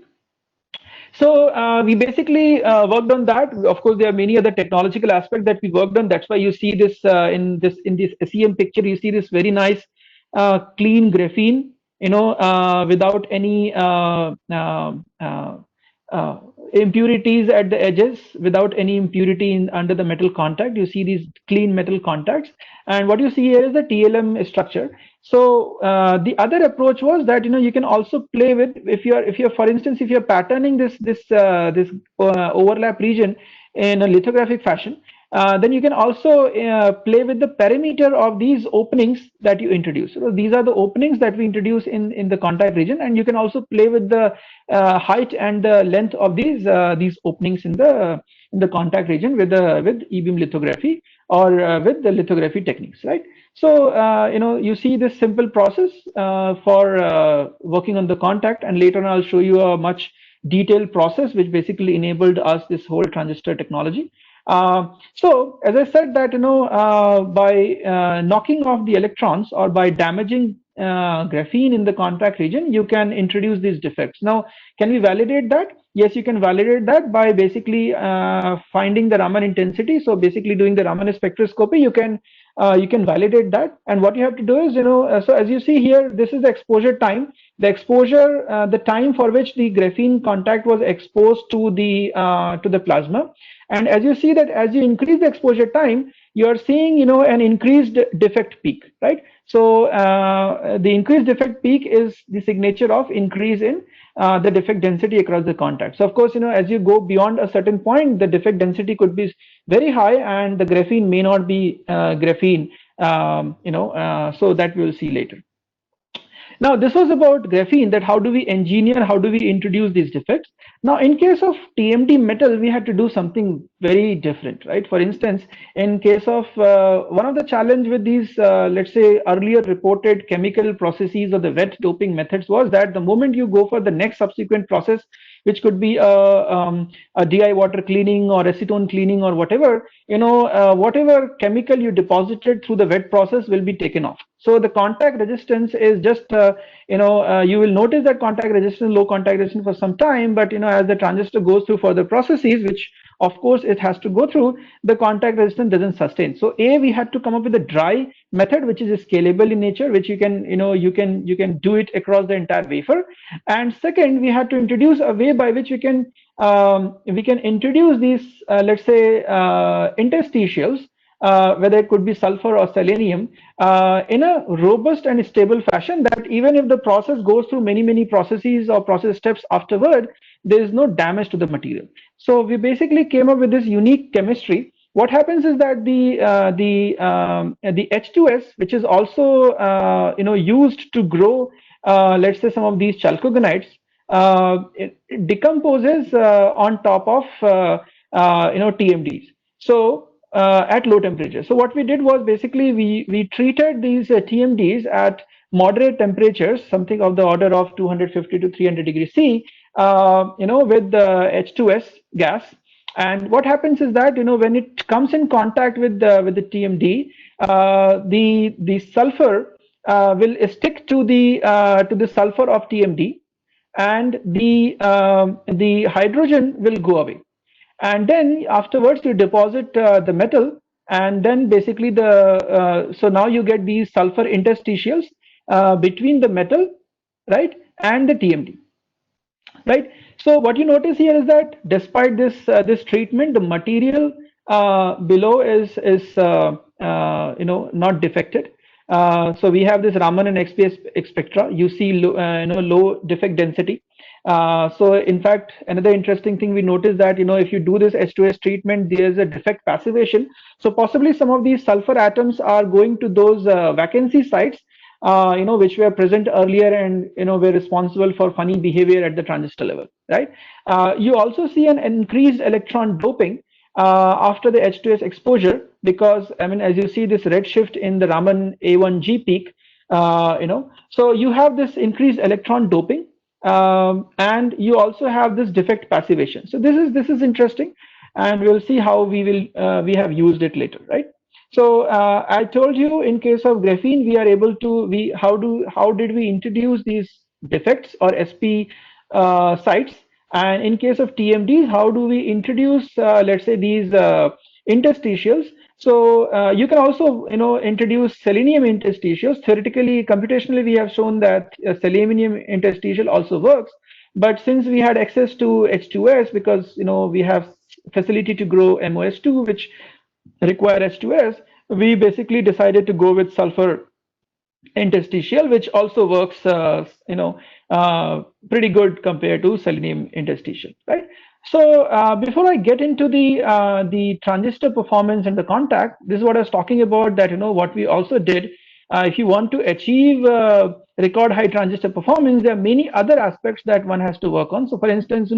So we basically worked on that. Of course, there are many other technological aspects that we worked on. That's why you see this in this SEM picture. You see this very nice clean graphene, without any impurities at the edges, without any impurity under the metal contact. You see these clean metal contacts, and what you see here is the TLM structure. So the other approach was that you can also play with, if you're for instance, if you're patterning this overlap region in a lithographic fashion, then you can also play with the perimeter of these openings that you introduce. So these are the openings that we introduce in the contact region, and you can also play with the height and the length of these openings in the contact region with e-beam lithography, or with the lithography techniques, right? So you see this simple process for working on the contact, and later on I'll show you a much detailed process which basically enabled us this whole transistor technology. So as I said that by knocking off the electrons, or by damaging graphene in the contact region, you can introduce these defects. Now, can we validate that? Yes, you can validate that by basically finding the Raman intensity. So basically doing the Raman spectroscopy, you can validate that. And what you have to do is, so as you see here, this is the exposure time. The exposure, the time for which the graphene contact was exposed to the plasma. And as you see that as you increase the exposure time, you are seeing an increased defect peak, right? So the increased defect peak is the signature of increase in the defect density across the contact. So of course, as you go beyond a certain point, the defect density could be very high, and the graphene may not be graphene. So that we will see later. Now, this was about graphene, that how do we engineer, how do we introduce these defects. Now, in case of TMD metal, we had to do something very different, right? For instance, in case of one of the challenge with these, let's say, earlier reported chemical processes or the wet doping methods was that the moment you go for the next subsequent process, which could be a DI water cleaning or acetone cleaning or whatever, whatever chemical you deposited through the wet process will be taken off. So the contact resistance is just, you will notice that contact resistance, low contact resistance for some time, but as the transistor goes through further processes, which of course it has to go through, the contact resistance doesn't sustain. So we had to come up with a dry method which is scalable in nature, which you can do it across the entire wafer. And second, we had to introduce a way by which we can introduce these let's say interstitials, whether it could be sulfur or selenium, in a robust and stable fashion, that even if the process goes through many processes or process steps afterward, there is no damage to the material. So we basically came up with this unique chemistry what happens is that the H2S, which is also used to grow, let's say, some of these chalcogenides, it decomposes on top of TMDs. So at low temperature. So what we did was basically we treated these TMDs at moderate temperatures, something of the order of 250 to 300 degrees C, with the H2S gas. And what happens is that when it comes in contact with the TMD, the sulfur will stick to the sulfur of TMD, and the hydrogen will go away. And then afterwards you deposit the metal, and then basically so now you get these sulfur interstitials between the metal, right, and the TMD. Right. So what you notice here is that despite this treatment, the material below is not defected. So we have this Raman and XPS spectra. You see low defect density. So in fact, another interesting thing we noticed that if you do this H2S treatment, there is a defect passivation. So possibly some of these sulfur atoms are going to those vacancy sites which were present earlier, and were responsible for funny behavior at the transistor level, right? You also see an increased electron doping after the H2S exposure, because as you see this red shift in the Raman A1G peak, so you have this increased electron doping, and you also have this defect passivation. So this is interesting, and we'll see how we have used it later, right? So I told you in case of graphene, we are able to how did we introduce these defects or SP sites, and in case of TMDs, how do we introduce let's say these interstitials. So you can also introduce selenium interstitials. Theoretically, computationally, we have shown that selenium interstitial also works, but since we had access to H2S, because we have facility to grow MOS2, which require H2S, we basically decided to go with sulfur interstitial, which also works pretty good compared to selenium interstitial, right? So before I get into the transistor performance and the contact, this is what I was talking about, that what we also did. If you want to achieve record high transistor performance, there are many other aspects that one has to work on. So for instance,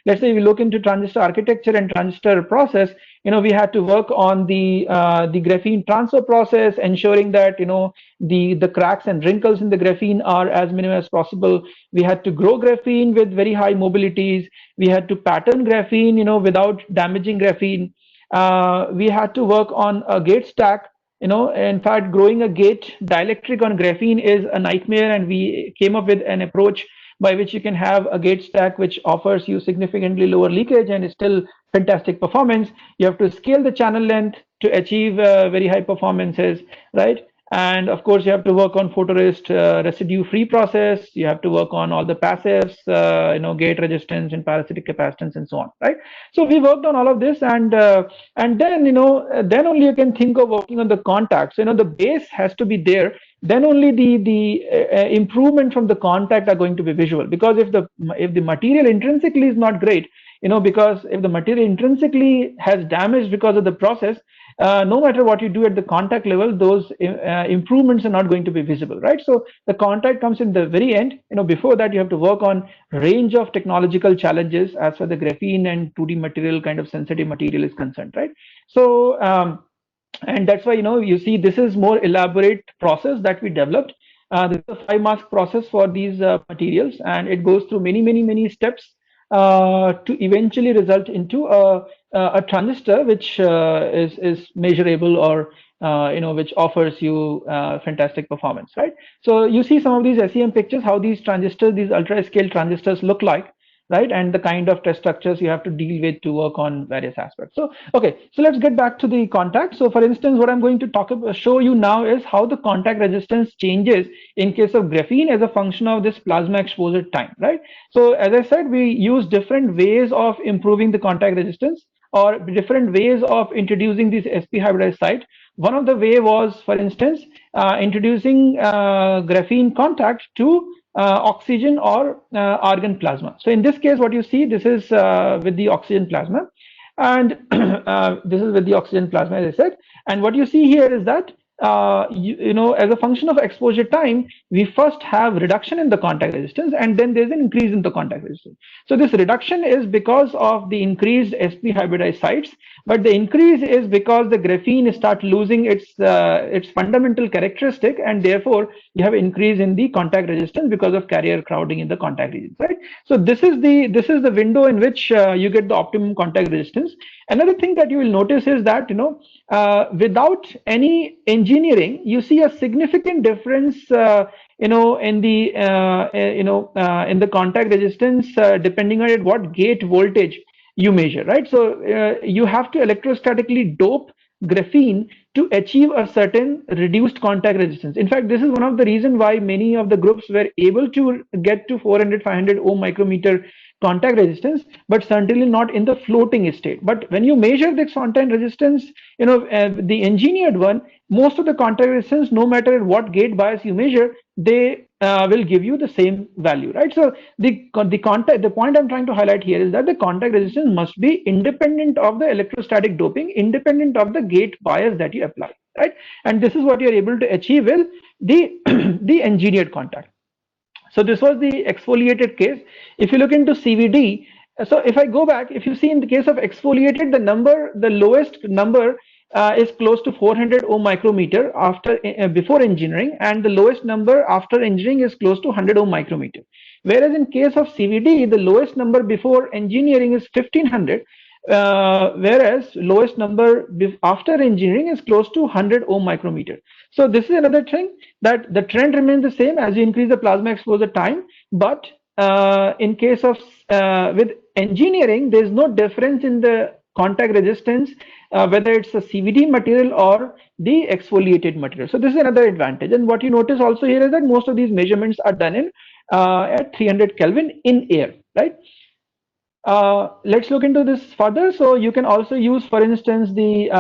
let's say we look into transistor architecture and transistor process, we had to work on the graphene transfer process, ensuring that the cracks and wrinkles in the graphene are as minimal as possible. We had to grow graphene with very high mobilities. We had to pattern graphene without damaging graphene. We had to work on a gate stack. In fact, growing a gate dielectric on graphene is a nightmare, and we came up with an approach by which you can have a gate stack which offers you significantly lower leakage and is still fantastic performance. You have to scale the channel length to achieve very high performances, right? And of course, you have to work on photoresist residue-free process. You have to work on all the passives, gate resistance and parasitic capacitance and so on, right? So we worked on all of this, and then then only you can think of working on the contacts. The base has to be there. Then only the improvement from the contact are going to be visual. Because if the material intrinsically is not great, because if the material intrinsically has damage because of the process, no matter what you do at the contact level, those improvements are not going to be visible, right? So the contact comes in the very end. Before that, you have to work on range of technological challenges as far the graphene and 2D material kind of sensitive material is concerned, right? So and that's why you see this is more elaborate process that we developed. This is a 5-mask process for these materials, and it goes through many steps to eventually result into a transistor which is measurable, or which offers you fantastic performance, right? So you see some of these SEM pictures, how these transistors, these ultra scale transistors look like, right? And the kind of test structures you have to deal with to work on various aspects. So okay, so let's get back to the contact. So for instance, what I'm going to show you now is how the contact resistance changes in case of graphene as a function of this plasma exposure time, right? So as I said, we use different ways of improving the contact resistance, or different ways of introducing this sp-hybridized site. One of the way was, for instance, introducing graphene contact to oxygen or argon plasma. So in this case, what you see, this is with the oxygen plasma. And this is with the oxygen plasma, as I said. And what you see here is that as a function of exposure time, we first have reduction in the contact resistance, and then there's an increase in the contact resistance. So this reduction is because of the increased sp hybridized sites, but the increase is because the graphene start losing its fundamental characteristic, and therefore you have increase in the contact resistance because of carrier crowding in the contact regions, right? So this is the window in which you get the optimum contact resistance. Another thing that you will notice is that without any engineering, you see a significant difference in the in the contact resistance depending on at what gate voltage you measure, right? So you have to electrostatically dope graphene to achieve a certain reduced contact resistance. In fact, this is one of the reasons why many of the groups were able to get to 400 500 ohm micrometer contact resistance, but certainly not in the floating state. But when you measure this contact resistance, the engineered one, most of the contact resistance, no matter what gate bias you measure, they will give you the same value, right? So the point I'm trying to highlight here is that the contact resistance must be independent of the electrostatic doping, independent of the gate bias that you apply, right? And this is what you're able to achieve with the the engineered contact. So this was the exfoliated case. If you look into CVD, so if I go back, if you see in the case of exfoliated, the lowest number is close to 400 ohm micrometer after before engineering, and the lowest number after engineering is close to 100 ohm micrometer. Whereas in case of CVD, the lowest number before engineering is 1500, whereas lowest number after engineering is close to 100 ohm micrometer. So this is another thing, that the trend remains the same as you increase the plasma exposure time, but in case of with engineering, there is no difference in the contact resistance, whether it's a CVD material or the exfoliated material. So this is another advantage. And what you notice also here is that most of these measurements are done in at 300 Kelvin in air, right? Let's look into this further. So you can also use, for instance, the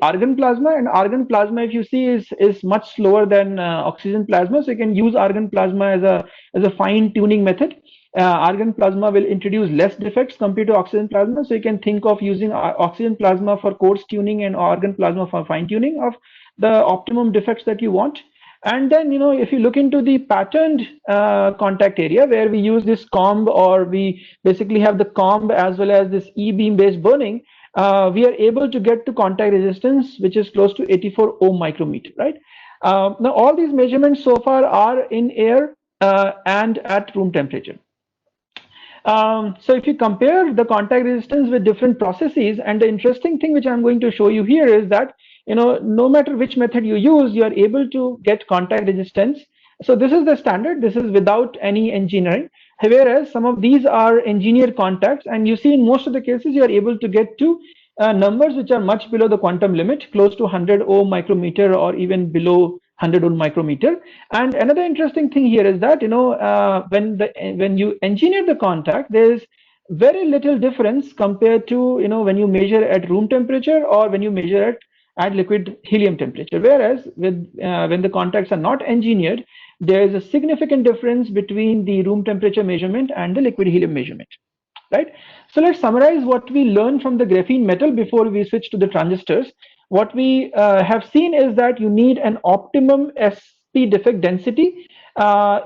argon plasma, and argon plasma, if you see, is much slower than oxygen plasma. So you can use argon plasma as a fine tuning method. Argon plasma will introduce less defects compared to oxygen plasma. So you can think of using oxygen plasma for coarse tuning and argon plasma for fine tuning of the optimum defects that you want. And then, if you look into the patterned contact area, where we use this comb, or we basically have the comb as well as this e-beam based burning, we are able to get to contact resistance which is close to 84 ohm micrometer, right? Now all these measurements so far are in air and at room temperature. So if you compare the contact resistance with different processes, and the interesting thing which I'm going to show you here is that no matter which method you use, you are able to get contact resistance. So this is the standard. This is without any engineering. Whereas some of these are engineered contacts, and you see in most of the cases you are able to get to numbers which are much below the quantum limit, close to 100 ohm micrometer or even below 100 ohm micrometer. And another interesting thing here is that when you engineer the contact, there is very little difference compared to when you measure at room temperature or when you measure at liquid helium temperature. Whereas with when the contacts are not engineered, there is a significant difference between the room temperature measurement and the liquid helium measurement, right? So let's summarize what we learned from the graphene metal before we switch to the transistors. What we have seen is that you need an optimum sp defect density.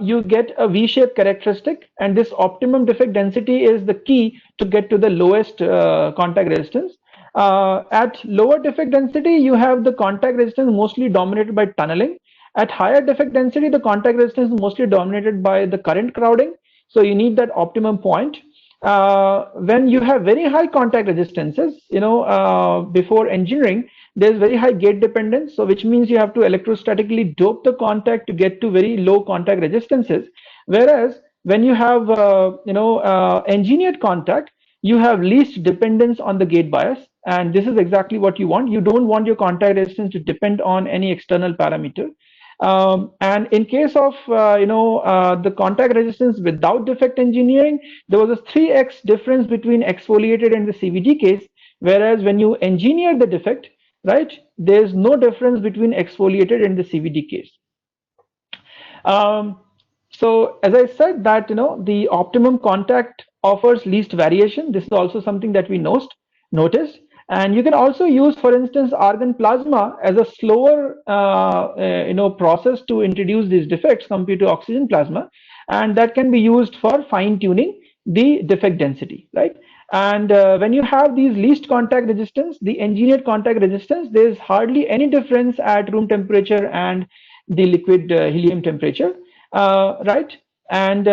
You get a V-shaped characteristic, and this optimum defect density is the key to get to the lowest contact resistance. At lower defect density, you have the contact resistance mostly dominated by tunneling. At higher defect density, the contact resistance is mostly dominated by the current crowding. So you need that optimum point. When you have very high contact resistances, before engineering, there's very high gate dependence. So which means you have to electrostatically dope the contact to get to very low contact resistances. Whereas when you have engineered contact, you have least dependence on the gate bias, and this is exactly what you want. You don't want your contact resistance to depend on any external parameter. And in case of the contact resistance without defect engineering, there was a 3x difference between exfoliated and the CVD case, whereas when you engineer the defect, right, there's no difference between exfoliated and the CVD case. So as I said that the optimum contact offers least variation. This is also something that we noticed. And you can also use, for instance, argon plasma as a slower process to introduce these defects compared to oxygen plasma, and that can be used for fine tuning the defect density, right? And when you have these least contact resistance, the engineered contact resistance, there's hardly any difference at room temperature and the liquid helium temperature, right? And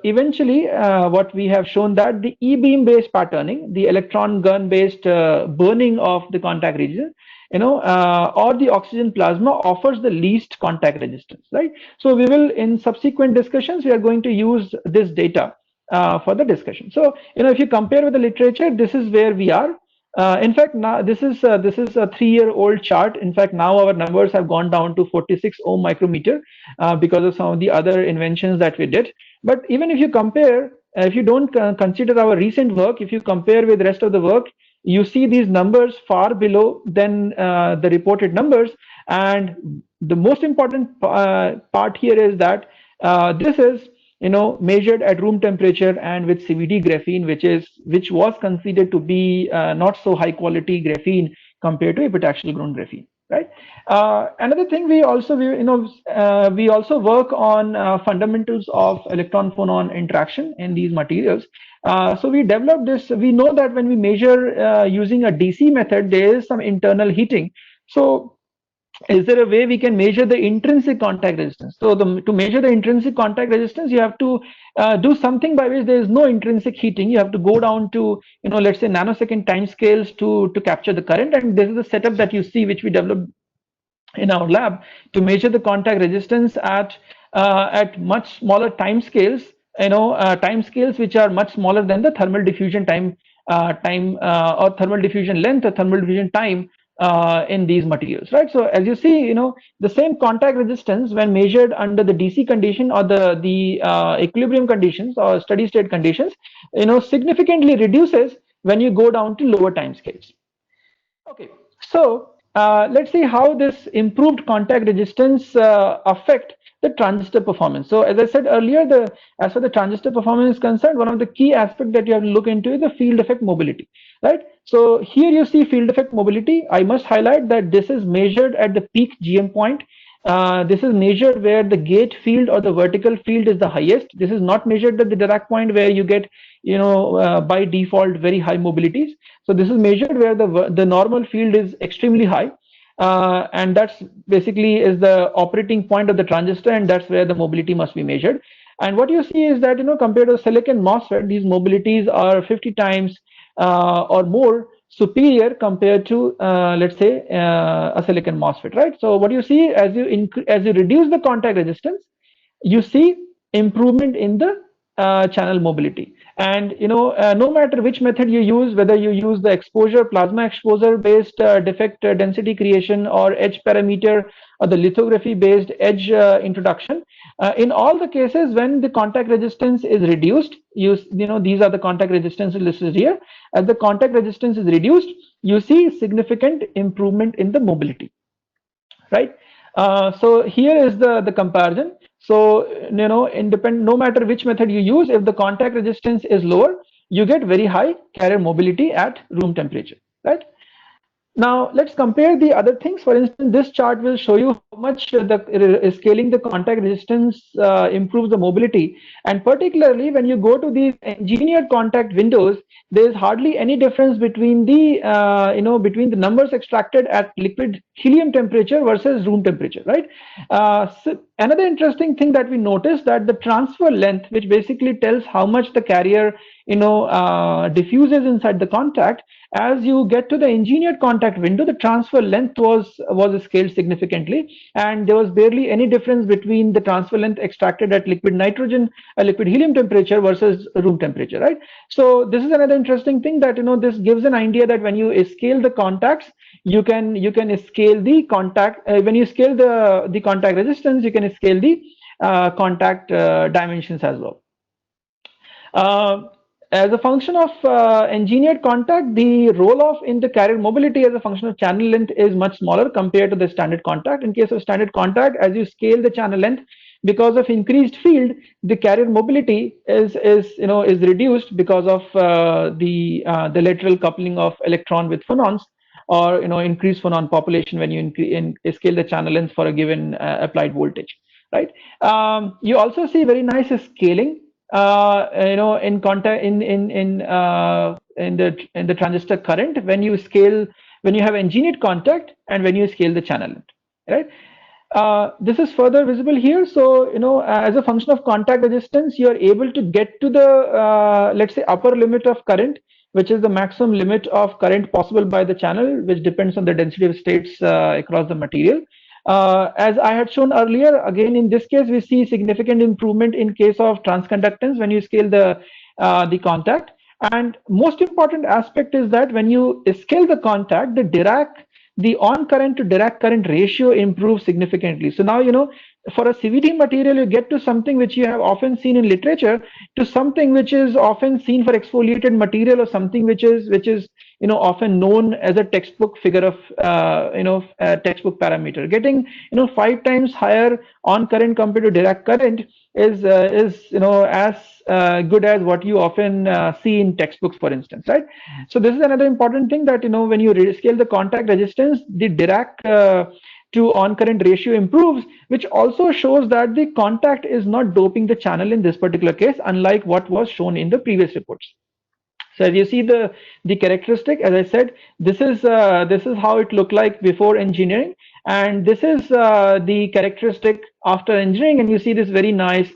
eventually, what we have shown that the e-beam based patterning, the electron gun based burning of the contact region, or the oxygen plasma offers the least contact resistance, right? So we will, in subsequent discussions, we are going to use this data for the discussion. So, if you compare with the literature, this is where we are. In fact, now this is a 3-year-old chart. In fact, now our numbers have gone down to 46 ohm micrometer because of some of the other inventions that we did. But even if you compare, if you don't consider our recent work, if you compare with the rest of the work, you see these numbers far below than the reported numbers. And the most important part here is that this is measured at room temperature and with CVD graphene, which was considered to be not so high quality graphene compared to epitaxial grown graphene, right? Another thing, we also work on fundamentals of electron phonon interaction in these materials. So we developed this. We know that when we measure using a DC method, there is some internal heating. So is there a way we can measure the intrinsic contact resistance? So to measure the intrinsic contact resistance, you have to do something by which there is no intrinsic heating. You have to go down to, let's say, nanosecond time scales to capture the current. And this is the setup that you see, which we developed in our lab to measure the contact resistance at much smaller time scales, time scales which are much smaller than the thermal diffusion or thermal diffusion length or thermal diffusion time in these materials, right? So as you see, the same contact resistance when measured under the DC condition or the equilibrium conditions or steady state conditions, significantly reduces when you go down to lower time scales. Okay, so let's see how this improved contact resistance affect the transistor performance. So as I said earlier, as far as the transistor performance is concerned, one of the key aspects that you have to look into is the field effect mobility, right? So here you see field effect mobility. I must highlight that this is measured at the peak GM point. This is measured where the gate field or the vertical field is the highest. This is not measured at the Dirac point where you get, by default very high mobilities. So this is measured where the normal field is extremely high, and that's basically is the operating point of the transistor, and that's where the mobility must be measured. And what you see is that, compared to silicon MOSFET, these mobilities are 50 times or more superior compared to let's say a silicon MOSFET, right? So what you see, as you reduce the contact resistance, you see improvement in the channel mobility. And no matter which method you use, whether you use the plasma exposure based defect density creation, or edge parameter, or the lithography based edge introduction, in all the cases when the contact resistance is reduced, these are the contact resistances listed here. As the contact resistance is reduced, you see significant improvement in the mobility, right? So here is the comparison. So no matter which method you use, if the contact resistance is lower, you get very high carrier mobility at room temperature, right? Now let's compare the other things. For instance, this chart will show you how much scaling the contact resistance improves the mobility. And particularly when you go to these engineered contact windows, there is hardly any difference between the between the numbers extracted at liquid helium temperature versus room temperature, right? So another interesting thing that we noticed, that the transfer length, which basically tells how much the carrier diffuses inside the contact, as you get to the engineered contact window, the transfer length was scaled significantly, and there was barely any difference between the transfer length extracted at liquid helium temperature versus room temperature, right? So this is another interesting thing, that this gives an idea that when you scale the contacts, you can scale the contact. When you scale the contact resistance, you can scale the contact dimensions as well. As a function of engineered contact, the roll-off in the carrier mobility as a function of channel length is much smaller compared to the standard contact. In case of standard contact, as you scale the channel length, because of increased field, the carrier mobility is reduced because of the lateral coupling of electron with phonons, or increased phonon population when you scale the channel length for a given applied voltage, right? You also see very nice scaling in contact in the transistor current when you have engineered contact and when you scale the channel length, right? This is further visible here. So as a function of contact resistance, you are able to get to the let's say upper limit of current, which is the maximum limit of current possible by the channel, which depends on the density of states across the material. As I had shown earlier, again in this case we see significant improvement in case of transconductance when you scale the contact. And most important aspect is that when you scale the contact, the on current to Dirac current ratio improves significantly. So now for a CVD material, you get to something which you have often seen in literature, to something which is often seen for exfoliated material, or something which is often known as a textbook figure of textbook parameter. Getting 5 times higher on current compared to Dirac current is as good as what you often see in textbooks, for instance, right? So this is another important thing, that when you rescale the contact resistance, the Dirac to on current ratio improves, which also shows that the contact is not doping the channel in this particular case, unlike what was shown in the previous reports. So as you see the characteristic, as I said, this is how it looked like before engineering, and this is the characteristic after engineering, and you see this very nice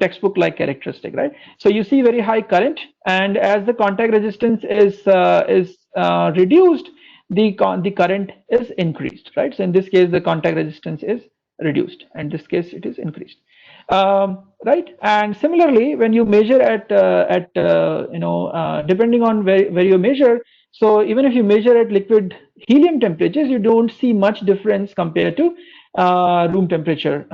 textbook like characteristic, right? So you see very high current, and as the contact resistance is reduced, the current is increased, right? So in this case the contact resistance is reduced, and in this case it is increased. Right, and similarly when you measure at depending on where you measure, so even if you measure at liquid helium temperatures, you don't see much difference compared to room temperature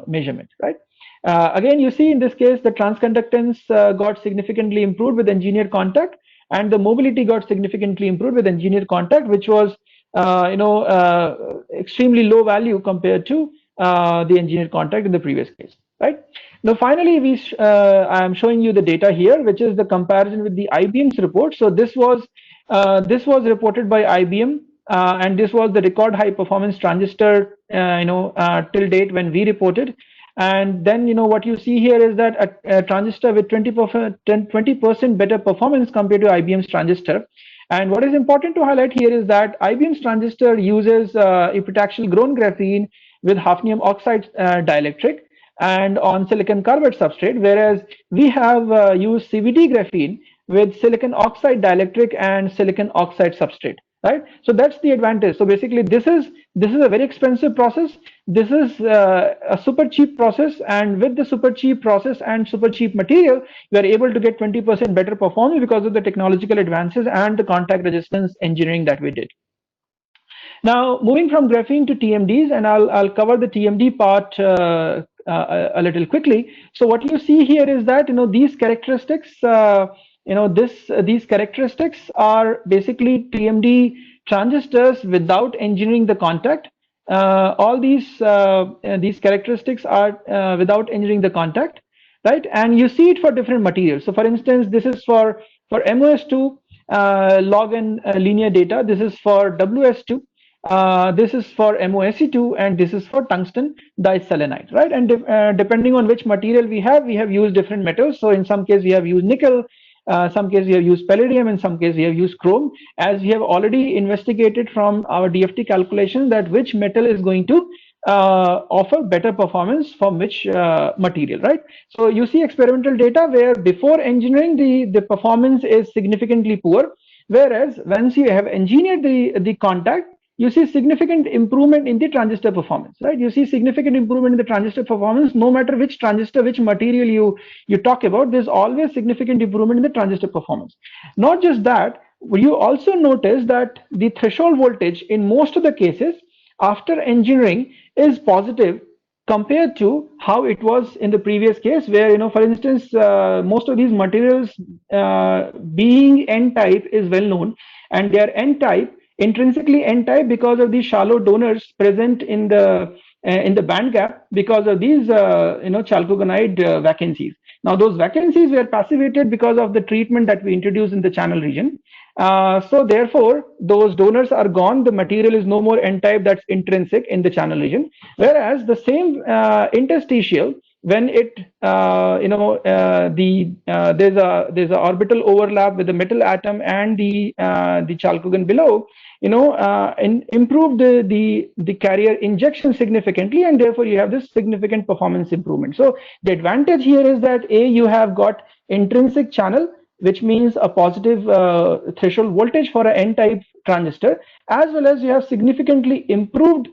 measurement, right? Again, you see in this case the transconductance got significantly improved with engineered contact, and the mobility got significantly improved with engineered contact, which was extremely low value compared to the engineered contact in the previous case, right? Now finally I am showing you the data here, which is the comparison with the IBM's report. So this was reported by IBM, and this was the record high performance transistor till date when we reported. And then what you see here is that a transistor with 20% better performance compared to IBM's transistor. And what is important to highlight here is that IBM's transistor uses epitaxial grown graphene with hafnium oxide dielectric and on silicon carbide substrate, whereas we have used CVD graphene with silicon oxide dielectric and silicon oxide substrate, right? So that's the advantage. So basically this is a very expensive process. This is a super cheap process, and with the super cheap process and super cheap material, we are able to get 20% better performance because of the technological advances and the contact resistance engineering that we did. Now moving from graphene to TMDs, and I'll cover the TMD part a little quickly. So what you see here is that these characteristics these characteristics are basically TMD transistors without engineering the contact. All these characteristics are without engineering the contact, right? And you see it for different materials. So for instance, this is for MOS2 log and linear data. This is for WS2. This is for MOSE2, and this is for tungsten diselenide, right? And depending on which material we have used different metals. So in some case we have used nickel, some case we have used palladium, in some case we have used chrome, as we have already investigated from our DFT calculation that which metal is going to offer better performance from which material, right? So you see experimental data where before engineering the performance is significantly poor, whereas once you have engineered the contact, you see significant improvement in the transistor performance, right? You see significant improvement in the transistor performance, no matter which transistor, which material you talk about, there's always significant improvement in the transistor performance. Not just that, you also notice that the threshold voltage in most of the cases after engineering is positive compared to how it was in the previous case, where for instance most of these materials being n-type is well known, and they are n-type, intrinsically n-type because of the shallow donors present in the in the band gap because of these chalcogonide vacancies. Now those vacancies were passivated because of the treatment that we introduced in the channel region. So therefore those donors are gone, the material is no more n-type, that's intrinsic in the channel region, whereas the same interstitial, when it there's a orbital overlap with the metal atom and the chalcogen below, improve the carrier injection significantly, and therefore you have this significant performance improvement. So the advantage here is that you have got intrinsic channel, which means a positive threshold voltage for an n-type transistor, as well as you have significantly improved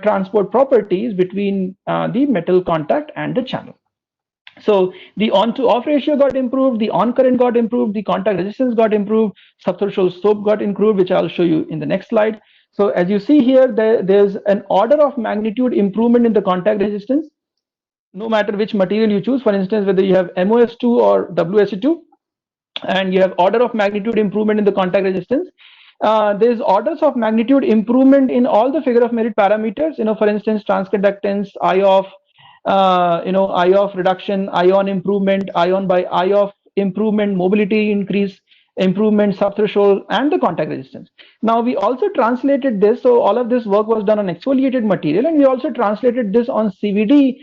transport properties between the metal contact and the channel. So the on to off ratio got improved, the on current got improved, the contact resistance got improved, subthreshold slope got improved, which I'll show you in the next slide. So as you see here, there's an order of magnitude improvement in the contact resistance, no matter which material you choose. For instance, whether you have MOS2 or WSE2, and you have order of magnitude improvement in the contact resistance. There's orders of magnitude improvement in all the figure of merit parameters. For instance, transconductance, I-off, I-off reduction, ion improvement, ion by I-off improvement, mobility increase, improvement, subthreshold, and the contact resistance. Now we also translated this, so all of this work was done on exfoliated material, and we also translated this on CVD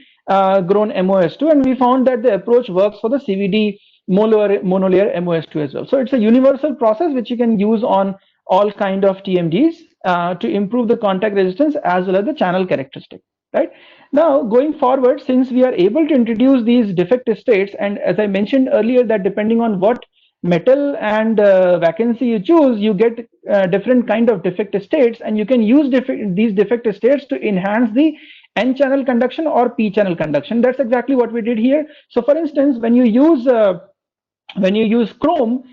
grown MOS2, and we found that the approach works for the CVD monolayer MOS2 as well. So it's a universal process which you can use on all kind of TMDs to improve the contact resistance as well as the channel characteristic. Right now, going forward, since we are able to introduce these defect states, and as I mentioned earlier, that depending on what metal and vacancy you choose, you get different kind of defect states, and you can use these defect states to enhance the n-channel conduction or p-channel conduction. That's exactly what we did here. So for instance, when you use chrome,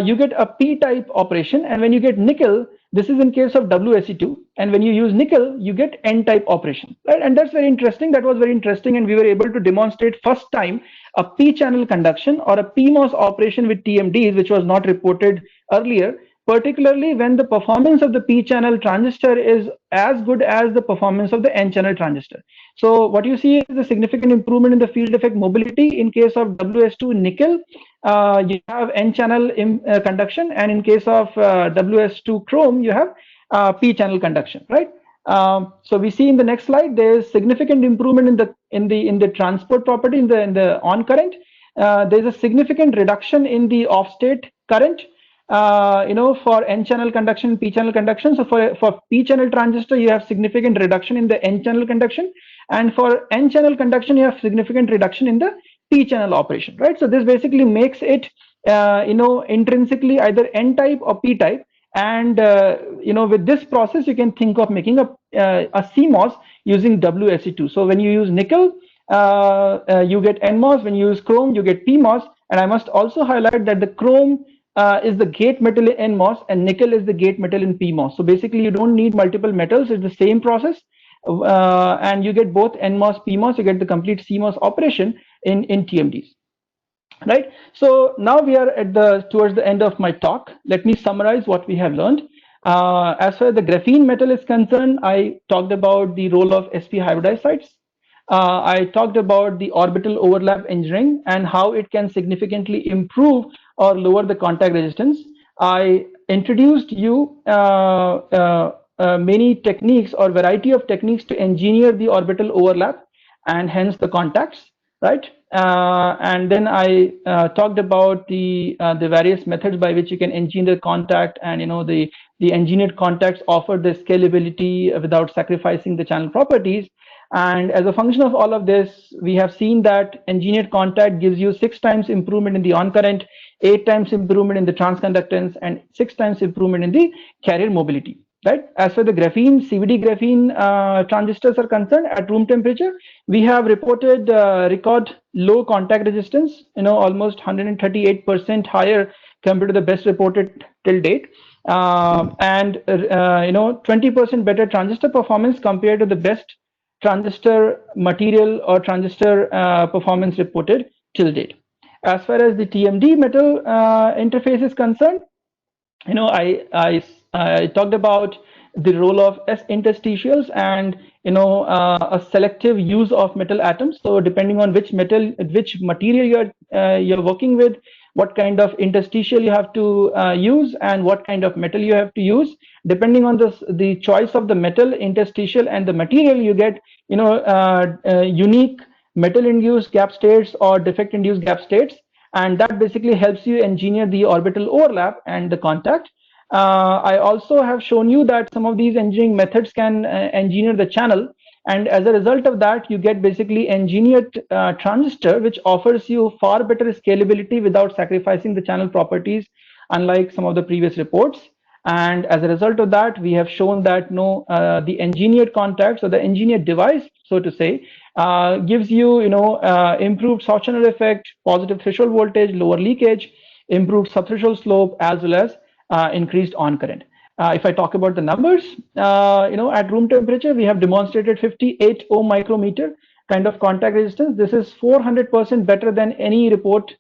you get a p-type operation, and when you get nickel, this is in case of WSE2, and when you use nickel, you get n-type operation, right? And that's very interesting. That was very interesting, and we were able to demonstrate first time a p-channel conduction or a PMOS operation with TMDs, which was not reported earlier, particularly when the performance of the p-channel transistor is as good as the performance of the n-channel transistor. So what you see is a significant improvement in the field effect mobility. In case of WS2 nickel, you have n-channel conduction, and in case of WS2 chrome, you have p-channel conduction, right? So we see in the next slide, there is significant improvement in the transport property in the on current. There is a significant reduction in the off-state current, for n-channel conduction, p-channel conduction. So for p-channel transistor, you have significant reduction in the n-channel conduction, and for n-channel conduction, you have significant reduction in the p-channel operation, right? So this basically makes it, intrinsically either n-type or p-type. And with this process, you can think of making a CMOS using WSE2. So when you use nickel, you get NMOS. When you use chrome, you get PMOS. And I must also highlight that the chrome is the gate metal in NMOS, and nickel is the gate metal in PMOS. So basically, you don't need multiple metals. It's the same process, and you get both NMOS, PMOS. You get the complete CMOS operation in TMDs. Right. So now we are towards the end of my talk. Let me summarize what we have learned. As far as the graphene metal is concerned, I talked about the role of sp-hybridized sites. I talked about the orbital overlap engineering and how it can significantly improve or lower the contact resistance. I introduced you many techniques or variety of techniques to engineer the orbital overlap and hence the contacts, right? And then I talked about the various methods by which you can engineer the contact, and the engineered contacts offer the scalability without sacrificing the channel properties. And as a function of all of this, we have seen that engineered contact gives you 6 times improvement in the on current, 8 times improvement in the transconductance, and 6 times improvement in the carrier mobility. Right. As for the graphene, CVD graphene transistors are concerned, at room temperature, we have reported record low contact resistance, almost 138% higher compared to the best reported till date, and 20% better transistor performance compared to the best transistor material or transistor performance reported till date. As far as the TMD metal interface is concerned, I talked about the role of interstitials, and a selective use of metal atoms. So depending on which material you're working with, what kind of interstitial you have to use, and what kind of metal you have to use, depending on the choice of the metal, interstitial, and the material, you get unique metal induced gap states or defect induced gap states, and that basically helps you engineer the orbital overlap and the contact. I also have shown you that some of these engineering methods can engineer the channel, and as a result of that, you get basically engineered transistor, which offers you far better scalability without sacrificing the channel properties, unlike some of the previous reports. And as a result of that, we have shown that no, the engineered contacts, or the engineered device, so to say, gives you, improved saw channel effect, positive threshold voltage, lower leakage, improved subthreshold slope, as well as increased on current. If I talk about the numbers, at room temperature, we have demonstrated 58 ohm micrometer kind of contact resistance. This is 400% better than any report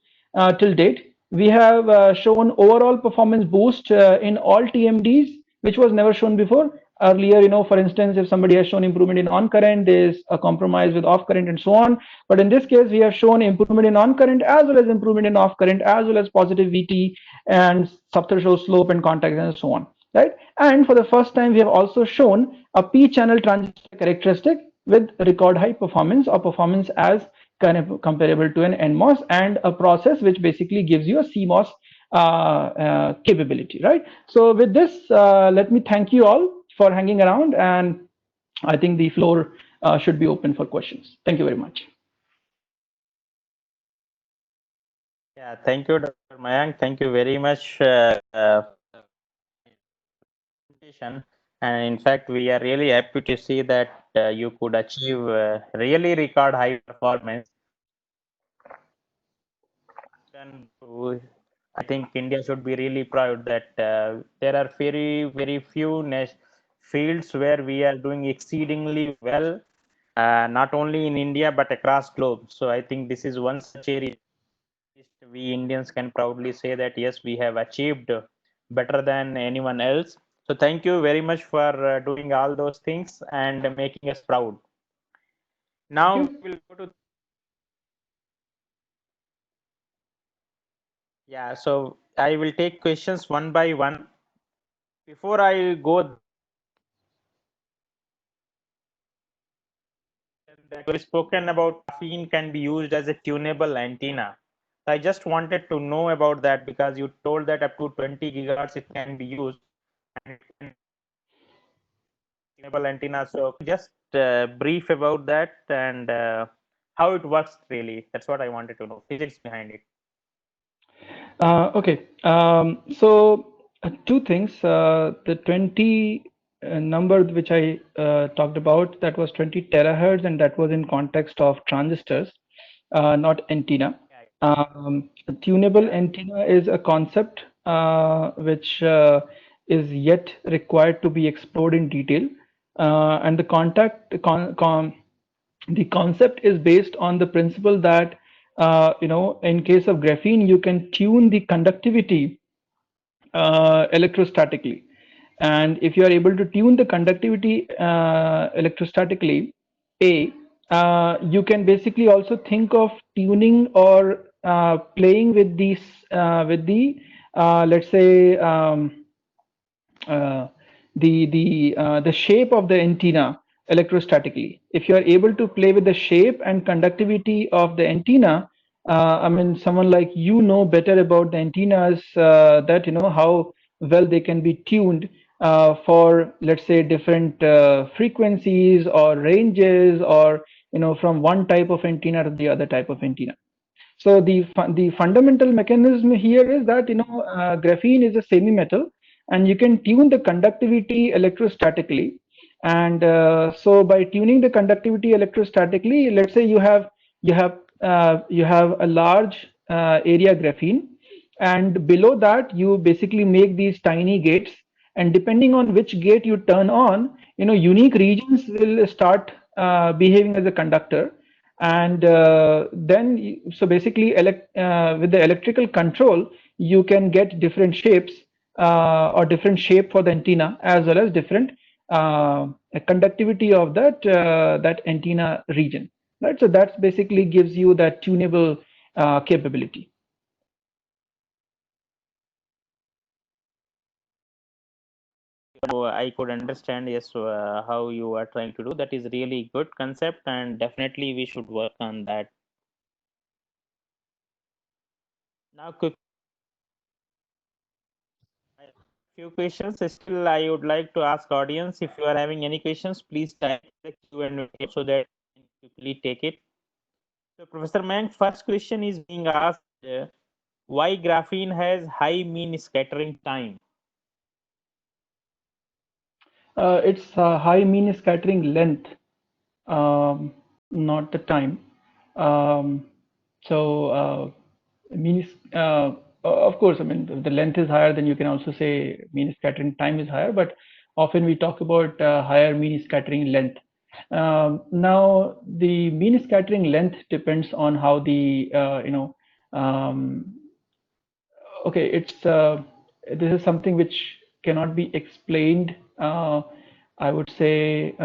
till date. We have shown overall performance boost in all TMDs, which was never shown before. Earlier, for instance, if somebody has shown improvement in on current, there's a compromise with off current and so on. But in this case, we have shown improvement in on current as well as improvement in off current, as well as positive VT and subthreshold slope and contact and so on, right? And for the first time, we have also shown a p-channel transistor characteristic with record high performance, or performance as comparable to an NMOS, and a process which basically gives you a CMOS capability, right? So with this, let me thank you all for hanging around, and I think the floor should be open for questions. Thank you very much. Yeah, thank you, Dr. Mayank. Thank you very much. And in fact, we are really happy to see that you could achieve really record high performance. And I think India should be really proud that there are very few fields where we are doing exceedingly well, not only in India but across globe. So I think this is one such area we Indians can proudly say that yes, we have achieved better than anyone else. So thank you very much for doing all those things and making us proud. Now we will go to so I will take questions one by one. Before I go, that we spoken about graphene can be used as a tunable antenna. I just wanted to know about that because you told that up to 20 gigahertz it can be used. And tunable antenna. So just brief about that and how it works really. That's what I wanted to know. Physics behind it. Okay. So two things. The 20 number which I talked about, that was 20 terahertz, and that was in context of transistors, not antenna. Tunable antenna is a concept which is yet required to be explored in detail, and the concept is based on the principle that in case of graphene, you can tune the conductivity electrostatically, and if you are able to tune the conductivity electrostatically, you can basically also think of tuning or playing with these with the let's say the shape of the antenna electrostatically. If you are able to play with the shape and conductivity of the antenna, I mean, someone like you know better about the antennas, that how well they can be tuned for, let's say, different frequencies or ranges, or from one type of antenna to the other type of antenna. So the fundamental mechanism here is that graphene is a semi-metal, and you can tune the conductivity electrostatically. And so by tuning the conductivity electrostatically, let's say you have a large area graphene, and below that you basically make these tiny gates, and depending on which gate you turn on, unique regions will start behaving as a conductor. And then so basically with the electrical control, you can get different shapes or different shape for the antenna, as well as different conductivity of that antenna region, right? So that's basically gives you that tunable capability. So I could understand, yes, how you are trying to do. That is really good concept, and definitely we should work on that. Now, quick few questions. Still, I would like to ask audience, if you are having any questions, please type the Q&A so that I can quickly take it. So, Professor Mayank, first question is being asked: why graphene has high mean scattering time? It's high mean scattering length, not the time. Um, so mean, of course, I mean, if the length is higher, then you can also say mean scattering time is higher, but often we talk about higher mean scattering length. Now, the mean scattering length depends on how the, um, okay, it's this is something which cannot be explained, I would say,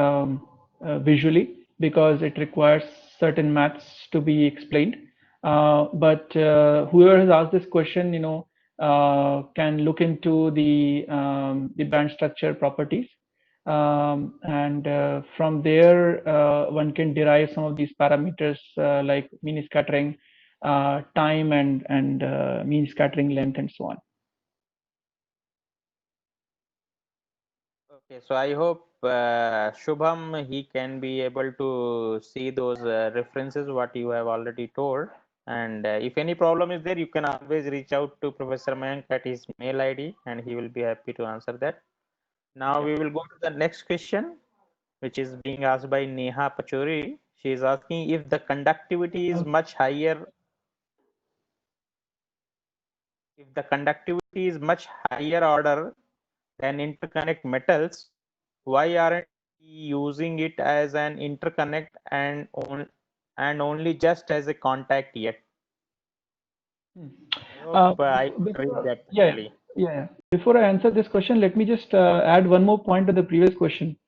visually, because it requires certain maths to be explained. But whoever has asked this question, can look into the band structure properties, and from there one can derive some of these parameters like mean scattering time and mean scattering length and so on. Okay, so I hope Shubham, he can be able to see those references what you have already told. And if any problem is there, you can always reach out to Professor Mayank at his mail ID, and he will be happy to answer that. Now we will go to the next question, which is being asked by Neha Pachori. She is asking if the conductivity is much higher, if the conductivity is much higher order than interconnect metals, why aren't we using it as an interconnect and only just as a contact yet? I hope I could read that Yeah, clearly. yeah. Before I answer this question, let me just add one more point to the previous question.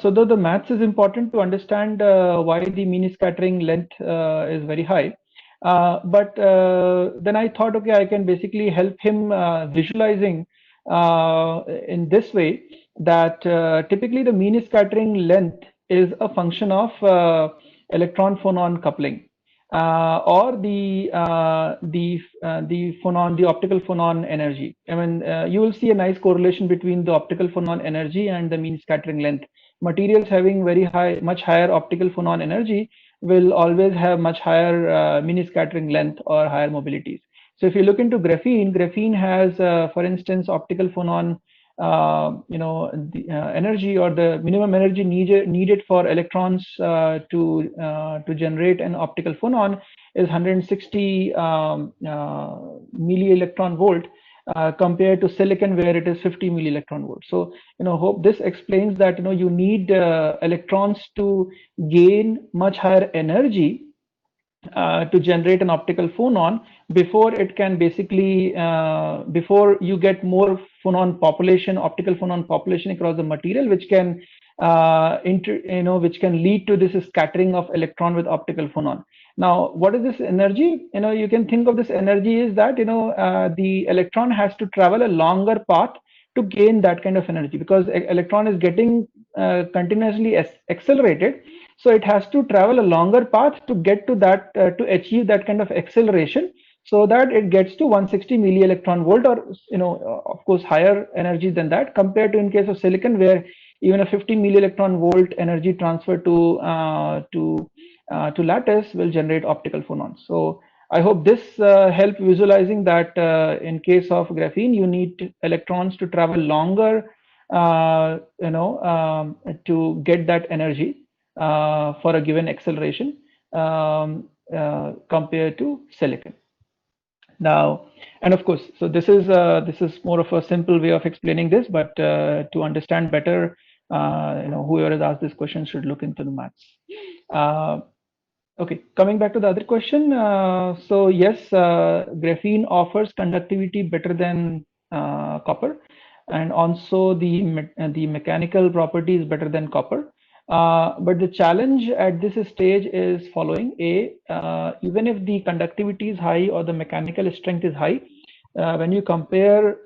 So though the maths is important to understand why the mean scattering length is very high, but then I thought, okay, I can basically help him visualizing in this way that typically the mean scattering length is a function of electron phonon coupling, or the phonon, the optical phonon energy. I mean, you will see a nice correlation between the optical phonon energy and the mean scattering length. Materials having much higher optical phonon energy will always have much higher mean scattering length or higher mobilities. So if you look into graphene, graphene has, for instance, optical phonon, the energy or the minimum energy needed for electrons to generate an optical phonon is 160 milli electron volt, compared to silicon where it is 50 milli electron volt. So hope this explains that you need electrons to gain much higher energy to generate an optical phonon before it can basically before you get more phonon population, optical phonon population across the material, which can which can lead to this scattering of electron with optical phonon. Now, what is this energy? You can think of this energy is that the electron has to travel a longer path to gain that kind of energy, because electron is getting continuously accelerated, so it has to travel a longer path to get to that to achieve that kind of acceleration, so that it gets to 160 milli electron volt, or of course higher energy than that, compared to in case of silicon, where even a 50 milli electron volt energy transfer to lattice will generate optical phonons. So I hope this help visualizing that in case of graphene, you need electrons to travel longer, to get that energy for a given acceleration, compared to silicon. Now, and of course, so this is more of a simple way of explaining this, but to understand better, whoever has asked this question should look into the maths. Okay, coming back to the other question. So yes, graphene offers conductivity better than copper. and also the mechanical property is better than copper. But the challenge at this stage is following: even if the conductivity is high or the mechanical strength is high, when you compare,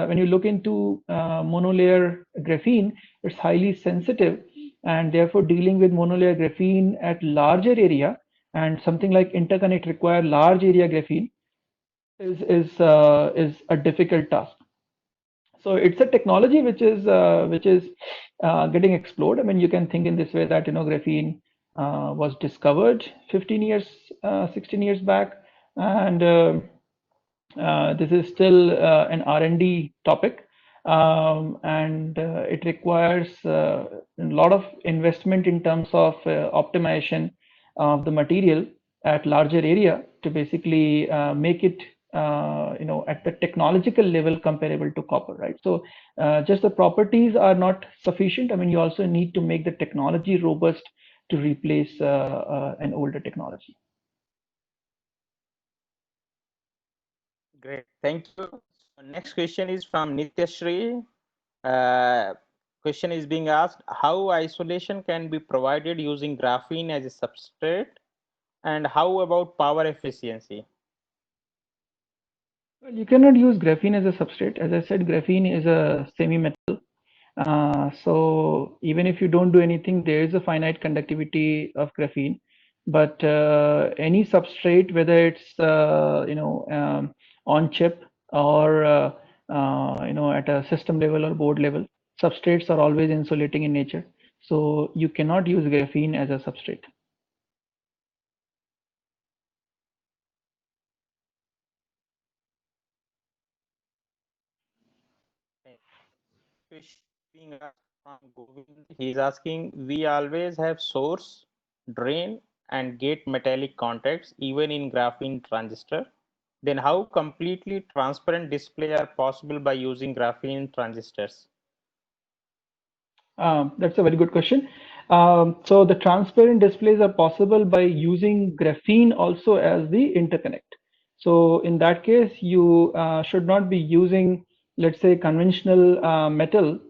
when you look into monolayer graphene, it's highly sensitive, and therefore dealing with monolayer graphene at larger area and something like interconnect require large area graphene is a difficult task. So it's a technology which is getting explored. I mean, you can think in this way that graphene was discovered 15 years, 16 years back, and this is still an R&D topic, and it requires a lot of investment in terms of optimization of the material at larger area to basically make it at the technological level comparable to copper, right? So just the properties are not sufficient. I mean, you also need to make the technology robust to replace an older technology. Great, thank you. So next question is from Nityashri. Question is being asked: how isolation can be provided using graphene as a substrate, and how about power efficiency? Well, you cannot use graphene as a substrate. As I said, graphene is a semi-metal. So even if you don't do anything, there is a finite conductivity of graphene. But any substrate, whether it's on chip or at a system level or board level, substrates are always insulating in nature. So you cannot use graphene as a substrate. Being asked from Govind, he's asking: we always have source, drain, and gate metallic contacts even in graphene transistor. Then how completely transparent display are possible by using graphene transistors? That's a very good question. So the transparent displays are possible by using graphene also as the interconnect. So in that case, you should not be using, let's say, conventional metal,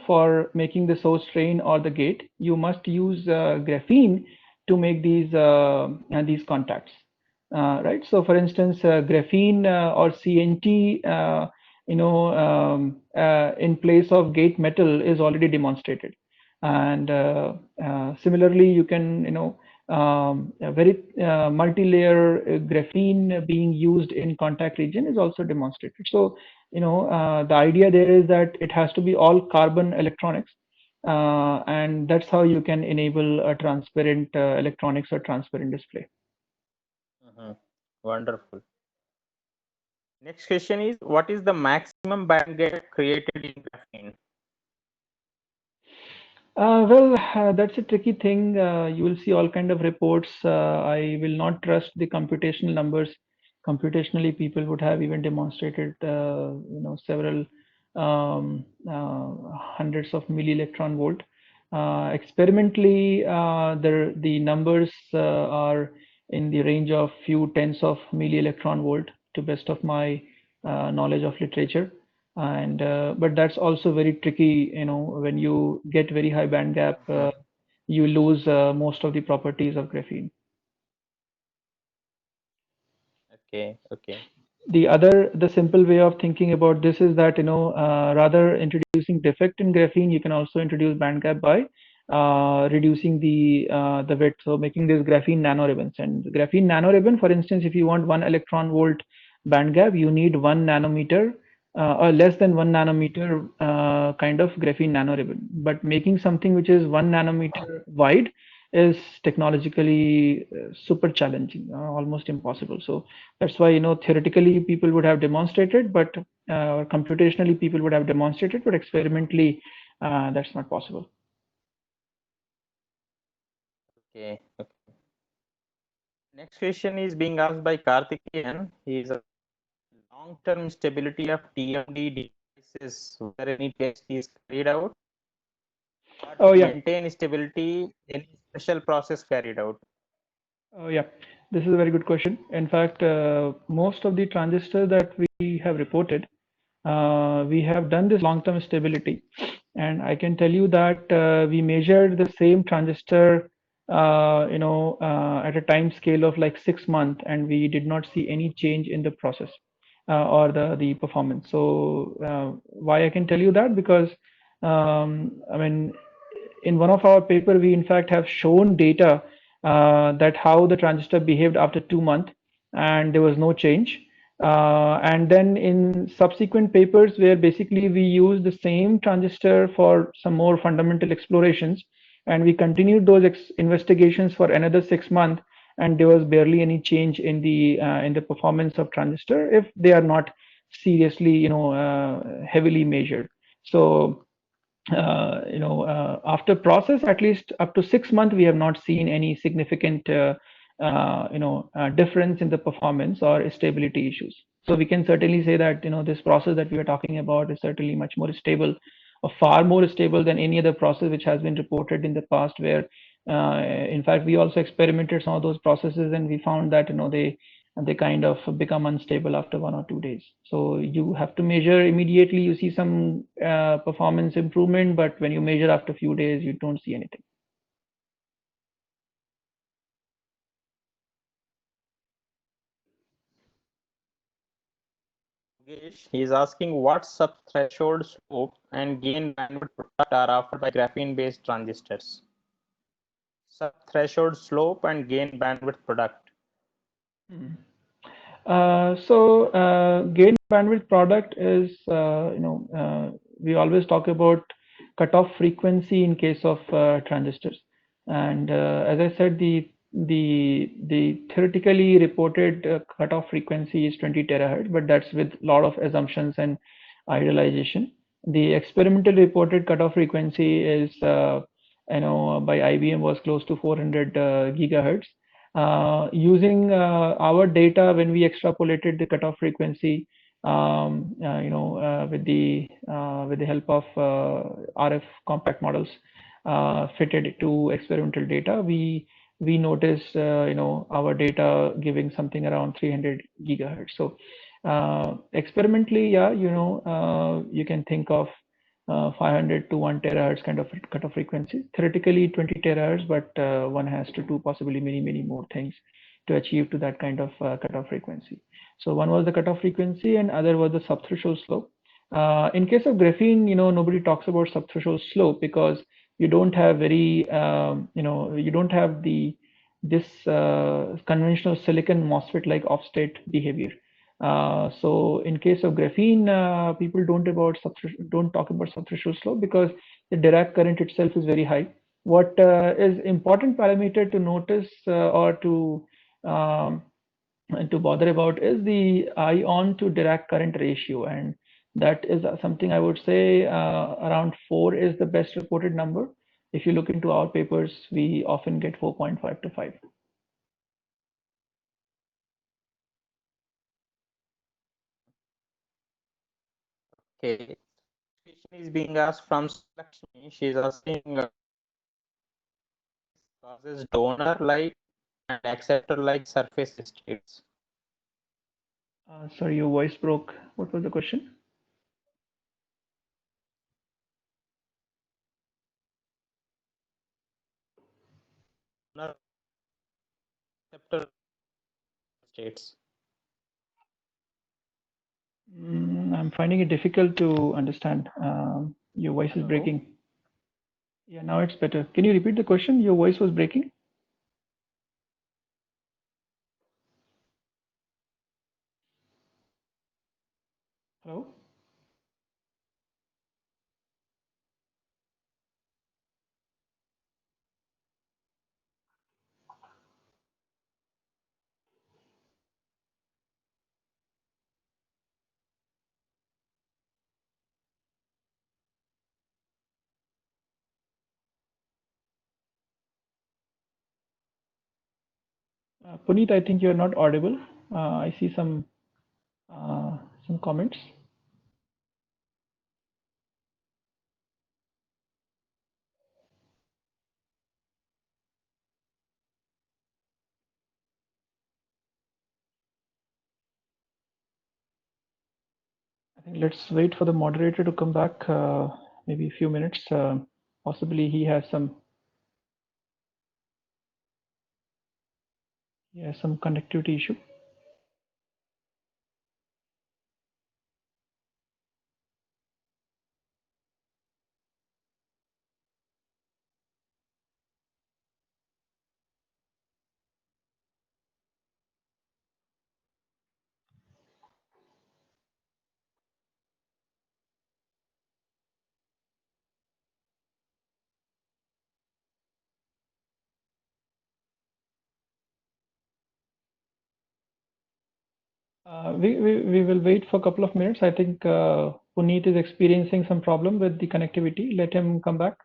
for making the source drain or the gate. You must use graphene to make these contacts, right? So for instance, graphene or CNT, in place of gate metal is already demonstrated, and similarly you can a very multi-layer graphene being used in contact region is also demonstrated. So the idea there is that it has to be all carbon electronics, and that's how you can enable a transparent electronics or transparent display. Wonderful. Next question is: what is the maximum band gap created in graphene? Well, that's a tricky thing. You will see all kind of reports. I will not trust the computational numbers. Computationally, people would have even demonstrated, several hundreds of milli-electron volt. Experimentally, the numbers are in the range of few tens of milli-electron volt, to best of my knowledge of literature. And but that's also very tricky. When you get very high band gap, you lose most of the properties of graphene. Okay. The simple way of thinking about this is that rather introducing defect in graphene, you can also introduce band gap by reducing the width, so making this graphene nanoribbons. And graphene nanoribbon, for instance, if you want 1 electron volt band gap, you need 1 nanometer or less than 1 nanometer kind of graphene nanoribbon. But making something which is 1 nanometer wide is technologically super challenging, almost impossible. So that's why theoretically people would have demonstrated, but computationally people would have demonstrated, but experimentally that's not possible. Okay. Next question is being asked by Karthikeyan. He is a long-term stability of TMD devices, whether any test is carried out, or Oh to yeah. maintain stability, any special process carried out? Oh yeah, this is a very good question. In fact, most of the transistors that we have reported we have done this long-term stability, and I can tell you that we measured the same transistor, at a time scale of like 6 months, and we did not see any change in the process or the performance. So why I can tell you that, because I mean, in one of our paper, we in fact have shown data that how the transistor behaved after 2 months, and there was no change. And then in subsequent papers where basically we use the same transistor for some more fundamental explorations, and we continued those investigations for another 6 months, and there was barely any change in the performance of transistor if they are not seriously, heavily measured. So after process, at least up to 6 months, we have not seen any significant, difference in the performance or stability issues. So we can certainly say that, this process that we are talking about is certainly much more stable, or far more stable than any other process which has been reported in the past, where, in fact, we also experimented some of those processes, and we found that, they kind of become unstable after 1 or 2 days. So you have to measure immediately, you see some performance improvement, but when you measure after a few days, you don't see anything. He is asking what sub-threshold slope and gain bandwidth product are offered by graphene-based transistors. Sub-threshold slope and gain bandwidth product. Gain bandwidth product is, we always talk about cutoff frequency in case of transistors. And as I said, the theoretically reported cutoff frequency is 20 terahertz, but that's with a lot of assumptions and idealization. The experimental reported cutoff frequency is, by IBM, was close to 400 gigahertz. Using our data, when we extrapolated the cutoff frequency, with the help of RF compact models fitted to experimental data, we noticed, our data giving something around 300 gigahertz. So experimentally, yeah, you can think of 500 to 1 terahertz kind of cutoff frequency. Theoretically 20 terahertz, but one has to do possibly many more things to achieve to that kind of cutoff frequency. So one was the cutoff frequency, and other was the subthreshold slope. In case of graphene, nobody talks about subthreshold slope, because you don't have you don't have this conventional silicon MOSFET like off-state behavior. So in case of graphene, people don't talk about subthreshold slope, because the Dirac current itself is very high. What is important parameter to notice, or to bother about, is the ion to Dirac current ratio, and that is something I would say around 4 is the best reported number. If you look into our papers, we often get 4.5 to 5. Okay. Question is being asked from Lakshmi. She is asking causes donor-like and acceptor-like surface states. Sorry, your voice broke. What was the question? Donor acceptor states. I'm finding it difficult to understand. Your voice is Hello? breaking. Yeah, now it's better. Can you repeat the question? Your voice was breaking. Hello? Puneet, I think you're not audible. I see some comments. Let's wait for the moderator to come back, maybe a few minutes. Possibly he has some connectivity issue. We will wait for a couple of minutes. I think Puneet is experiencing some problem with the connectivity. Let him come back.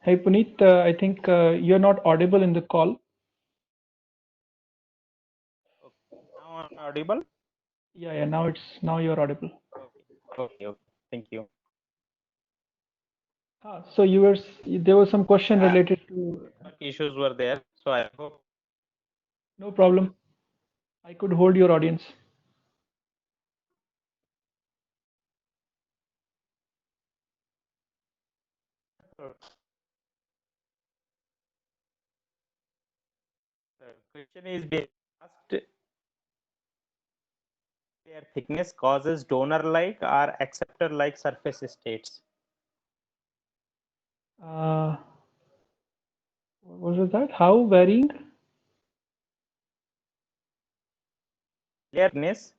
Hey Puneet, I think you're not audible in the call. Now I'm audible? Yeah, now you're audible. Okay. Thank you. So there was some question related to. Issues were there, so I hope. No problem. I could hold your audience. The question is being asked: their thickness causes donor-like or acceptor-like surface states. What was that? How varying? Thickness.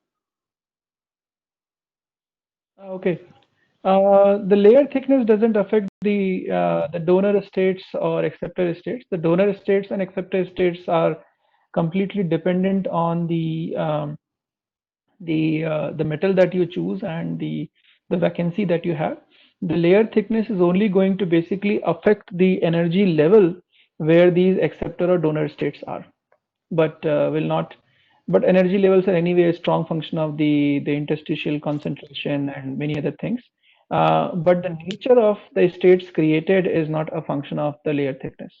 Okay. The layer thickness doesn't affect the donor states or acceptor states. The donor states and acceptor states are completely dependent on the metal that you choose and the vacancy that you have. The layer thickness is only going to basically affect the energy level where these acceptor or donor states are, but will not. But energy levels are anyway a strong function of the interstitial concentration and many other things. But the nature of the states created is not a function of the layer thickness.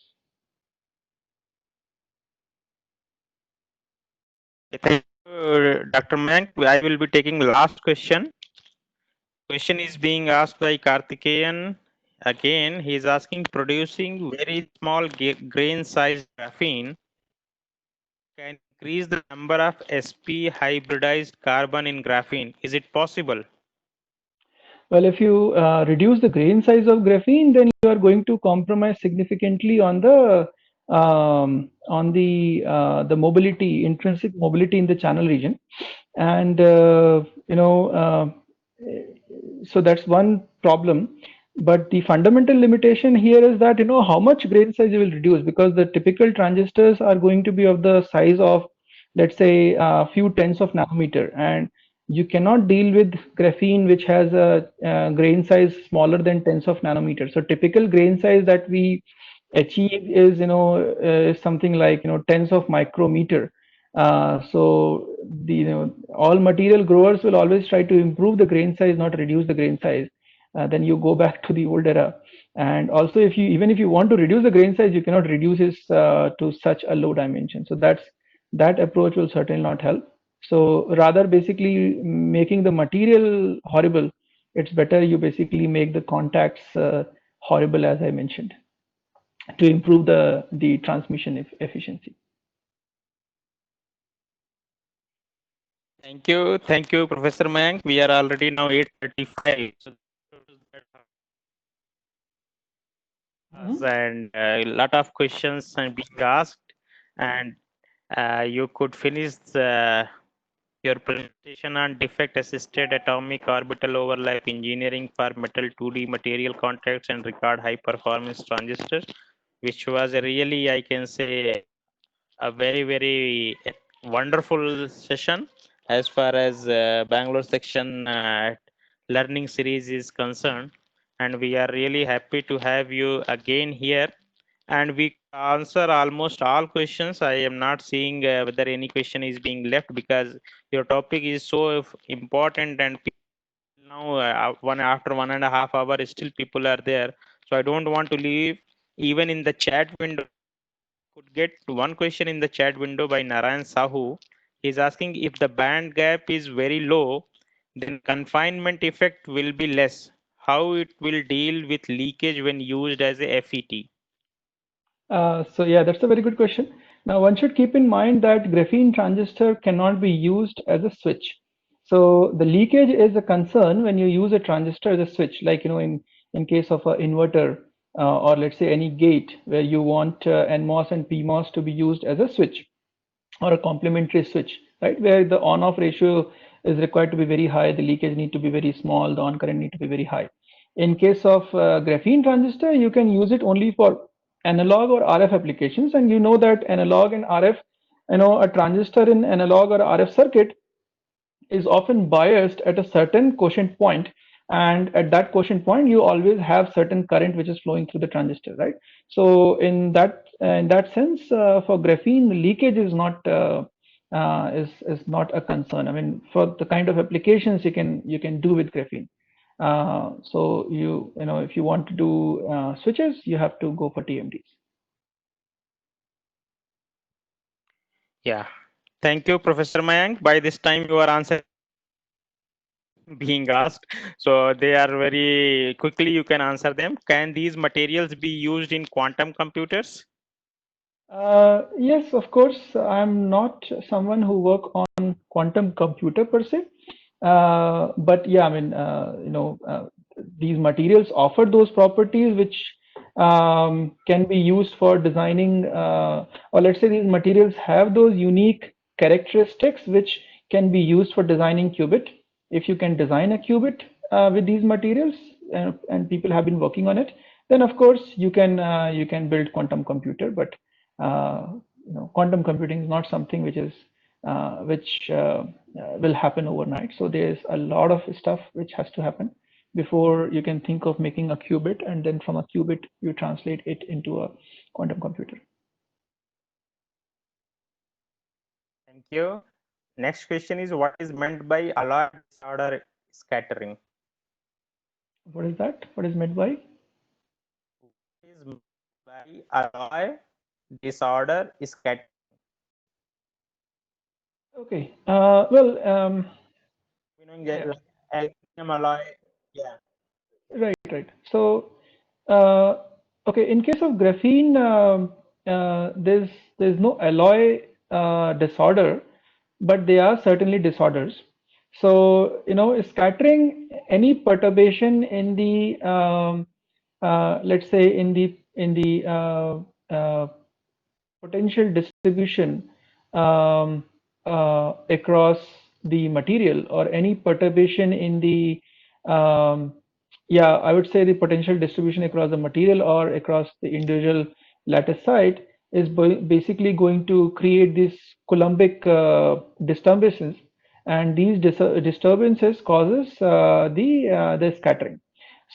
Thank you, Dr. Mayank. I will be taking last question. Question is being asked by Karthikeyan. Again, he is asking: producing very small grain size graphene can increase the number of sp-hybridized carbon in graphene. Is it possible? Well, if you reduce the grain size of graphene, then you are going to compromise significantly on the mobility, intrinsic mobility in the channel region, and so that's one problem. But the fundamental limitation here is that how much grain size you will reduce, because the typical transistors are going to be of the size of, let's say, a few tens of nanometer, and you cannot deal with graphene which has a grain size smaller than tens of nanometers. So typical grain size that we achieve is something like tens of micrometer. So all material growers will always try to improve the grain size, not reduce the grain size. Then you go back to the old era. And also, even if you want to reduce the grain size, you cannot reduce it to such a low dimension. So that approach will certainly not help. So rather, basically making the material horrible, it's better you basically make the contacts horrible, as I mentioned, to improve the transmission efficiency. Thank you, Professor Mayank. We are already now 8:35. So and a lot of questions are being asked, and you could finish your presentation on defect assisted atomic orbital overlap engineering for metal 2D material contacts and record high performance transistors, which was a really, I can say, a very wonderful session as far as Bangalore section learning series is concerned, and we are really happy to have you again here, and we answer almost all questions. I am not seeing whether any question is being left, because your topic is so important and people now after 1.5 hours still people are there, so I don't want to leave. Even in the chat window could get one question in the chat window by Narayan Sahu. He's asking if the band gap is very low, then confinement effect will be less. How it will deal with leakage when used as a FET? So yeah, that's a very good question. Now one should keep in mind that graphene transistor cannot be used as a switch. So the leakage is a concern when you use a transistor as a switch, like in case of an inverter or let's say any gate where you want NMOS and PMOS to be used as a switch or a complementary switch, right? Where the on-off ratio is required to be very high, the leakage need to be very small, the on current need to be very high. In case of graphene transistor, you can use it only for analog or RF applications, and you know that analog and RF, a transistor in analog or RF circuit is often biased at a certain quotient point, and at that quotient point you always have certain current which is flowing through the transistor, right? So in that sense, for graphene, leakage is not a concern. I mean, for the kind of applications you can do with graphene. So if you want to do switches, you have to go for TMDs. Yeah. Thank you, Professor Mayank. By this time, you are answering being asked. So they are very quickly you can answer them. Can these materials be used in quantum computers? Yes, of course. I'm not someone who work on quantum computer per se, but yeah, I mean, these materials offer those properties which can be used for designing, or let's say these materials have those unique characteristics which can be used for designing qubit. If you can design a qubit with these materials, and people have been working on it, then of course you can build quantum computer. But quantum computing is not something which will happen overnight. So there's a lot of stuff which has to happen before you can think of making a qubit, and then from a qubit you translate it into a quantum computer. Thank you. Next question is what is meant by alloy disorder scattering? What is that? What is meant by? What is meant by alloy disorder scattering? Okay. Well, Get yeah. like aluminum alloy. Yeah. Right. So, uh, okay, in case of graphene, there's no alloy disorder, but they are certainly disorders. So, scattering any perturbation in the let's say in the potential distribution um, across the material, or any perturbation in the yeah, I would say the potential distribution across the material or across the individual lattice site is basically going to create these Coulombic disturbances, and these disturbances causes the scattering.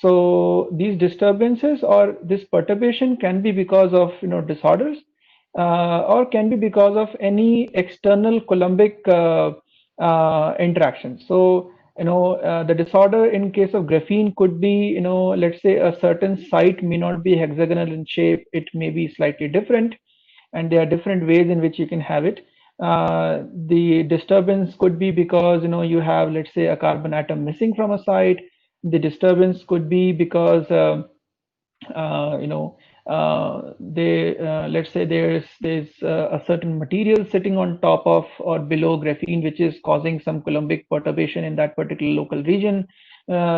So these disturbances or this perturbation can be because of disorders, or can be because of any external Coulombic interaction. So the disorder in case of graphene could be, let's say a certain site may not be hexagonal in shape, it may be slightly different, and there are different ways in which you can have it. The disturbance could be because you have, let's say, a carbon atom missing from a site. The disturbance could be because uh, you know they let's say there's a certain material sitting on top of or below graphene which is causing some Coulombic perturbation in that particular local region,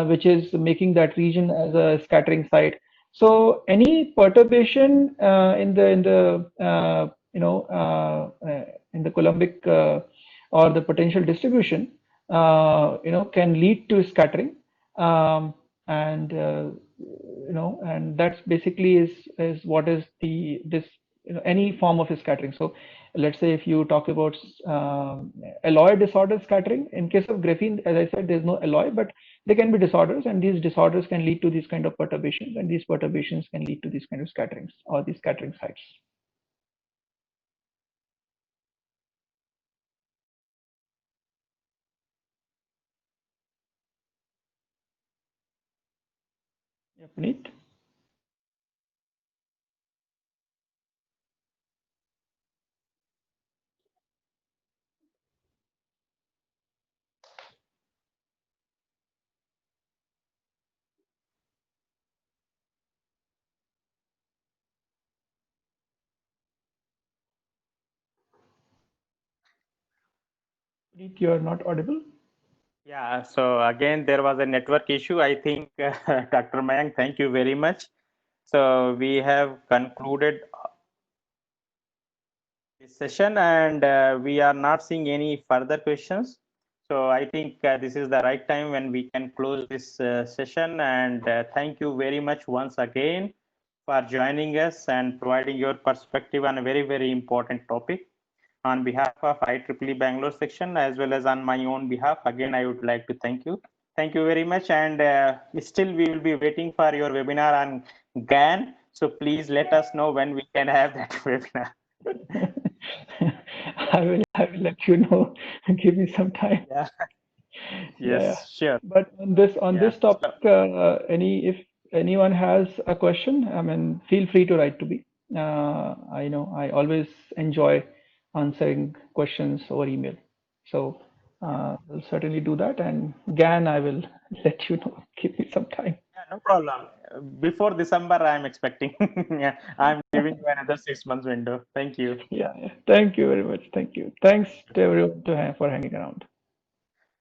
which is making that region as a scattering site. So any perturbation in the Coulombic or the potential distribution can lead to scattering. Um, and that's basically is what is the this any form of scattering. So let's say if you talk about alloy disorder scattering, in case of graphene, as I said, there's no alloy, but there can be disorders, and these disorders can lead to these kind of perturbations, and these perturbations can lead to these kind of scatterings or these scattering sites. Yeah, Puneet. Puneet, you are not audible. Yeah, so again, there was a network issue. I think, Dr. Mayank, thank you very much. So we have concluded this session, and we are not seeing any further questions. So I think this is the right time when we can close this session. And thank you very much once again for joining us and providing your perspective on a very, very important topic. On behalf of IEEE Bangalore section, as well as on my own behalf, again, I would like to thank you. Thank you very much. And still, we will be waiting for your webinar on GAN. So please let us know when we can have that webinar. I will let you know. Give me some time. Yeah. Yeah, yeah. Yes, sure. But on Yeah. this topic, if anyone has a question, I mean, feel free to write to me. I know I always enjoy answering questions over email. So we'll certainly do that. And GAN, I will let you know. Give me some time. Yeah, no problem. Before December, I'm expecting. Yeah, I'm giving you another 6 months window. Thank you. Yeah, yeah. Thank you very much. Thank you. Thanks to everyone for hanging around.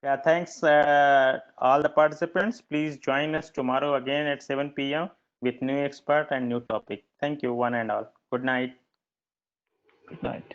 Yeah, thanks, all the participants. Please join us tomorrow again at 7 p.m. with new expert and new topic. Thank you, one and all. Good night. Good night.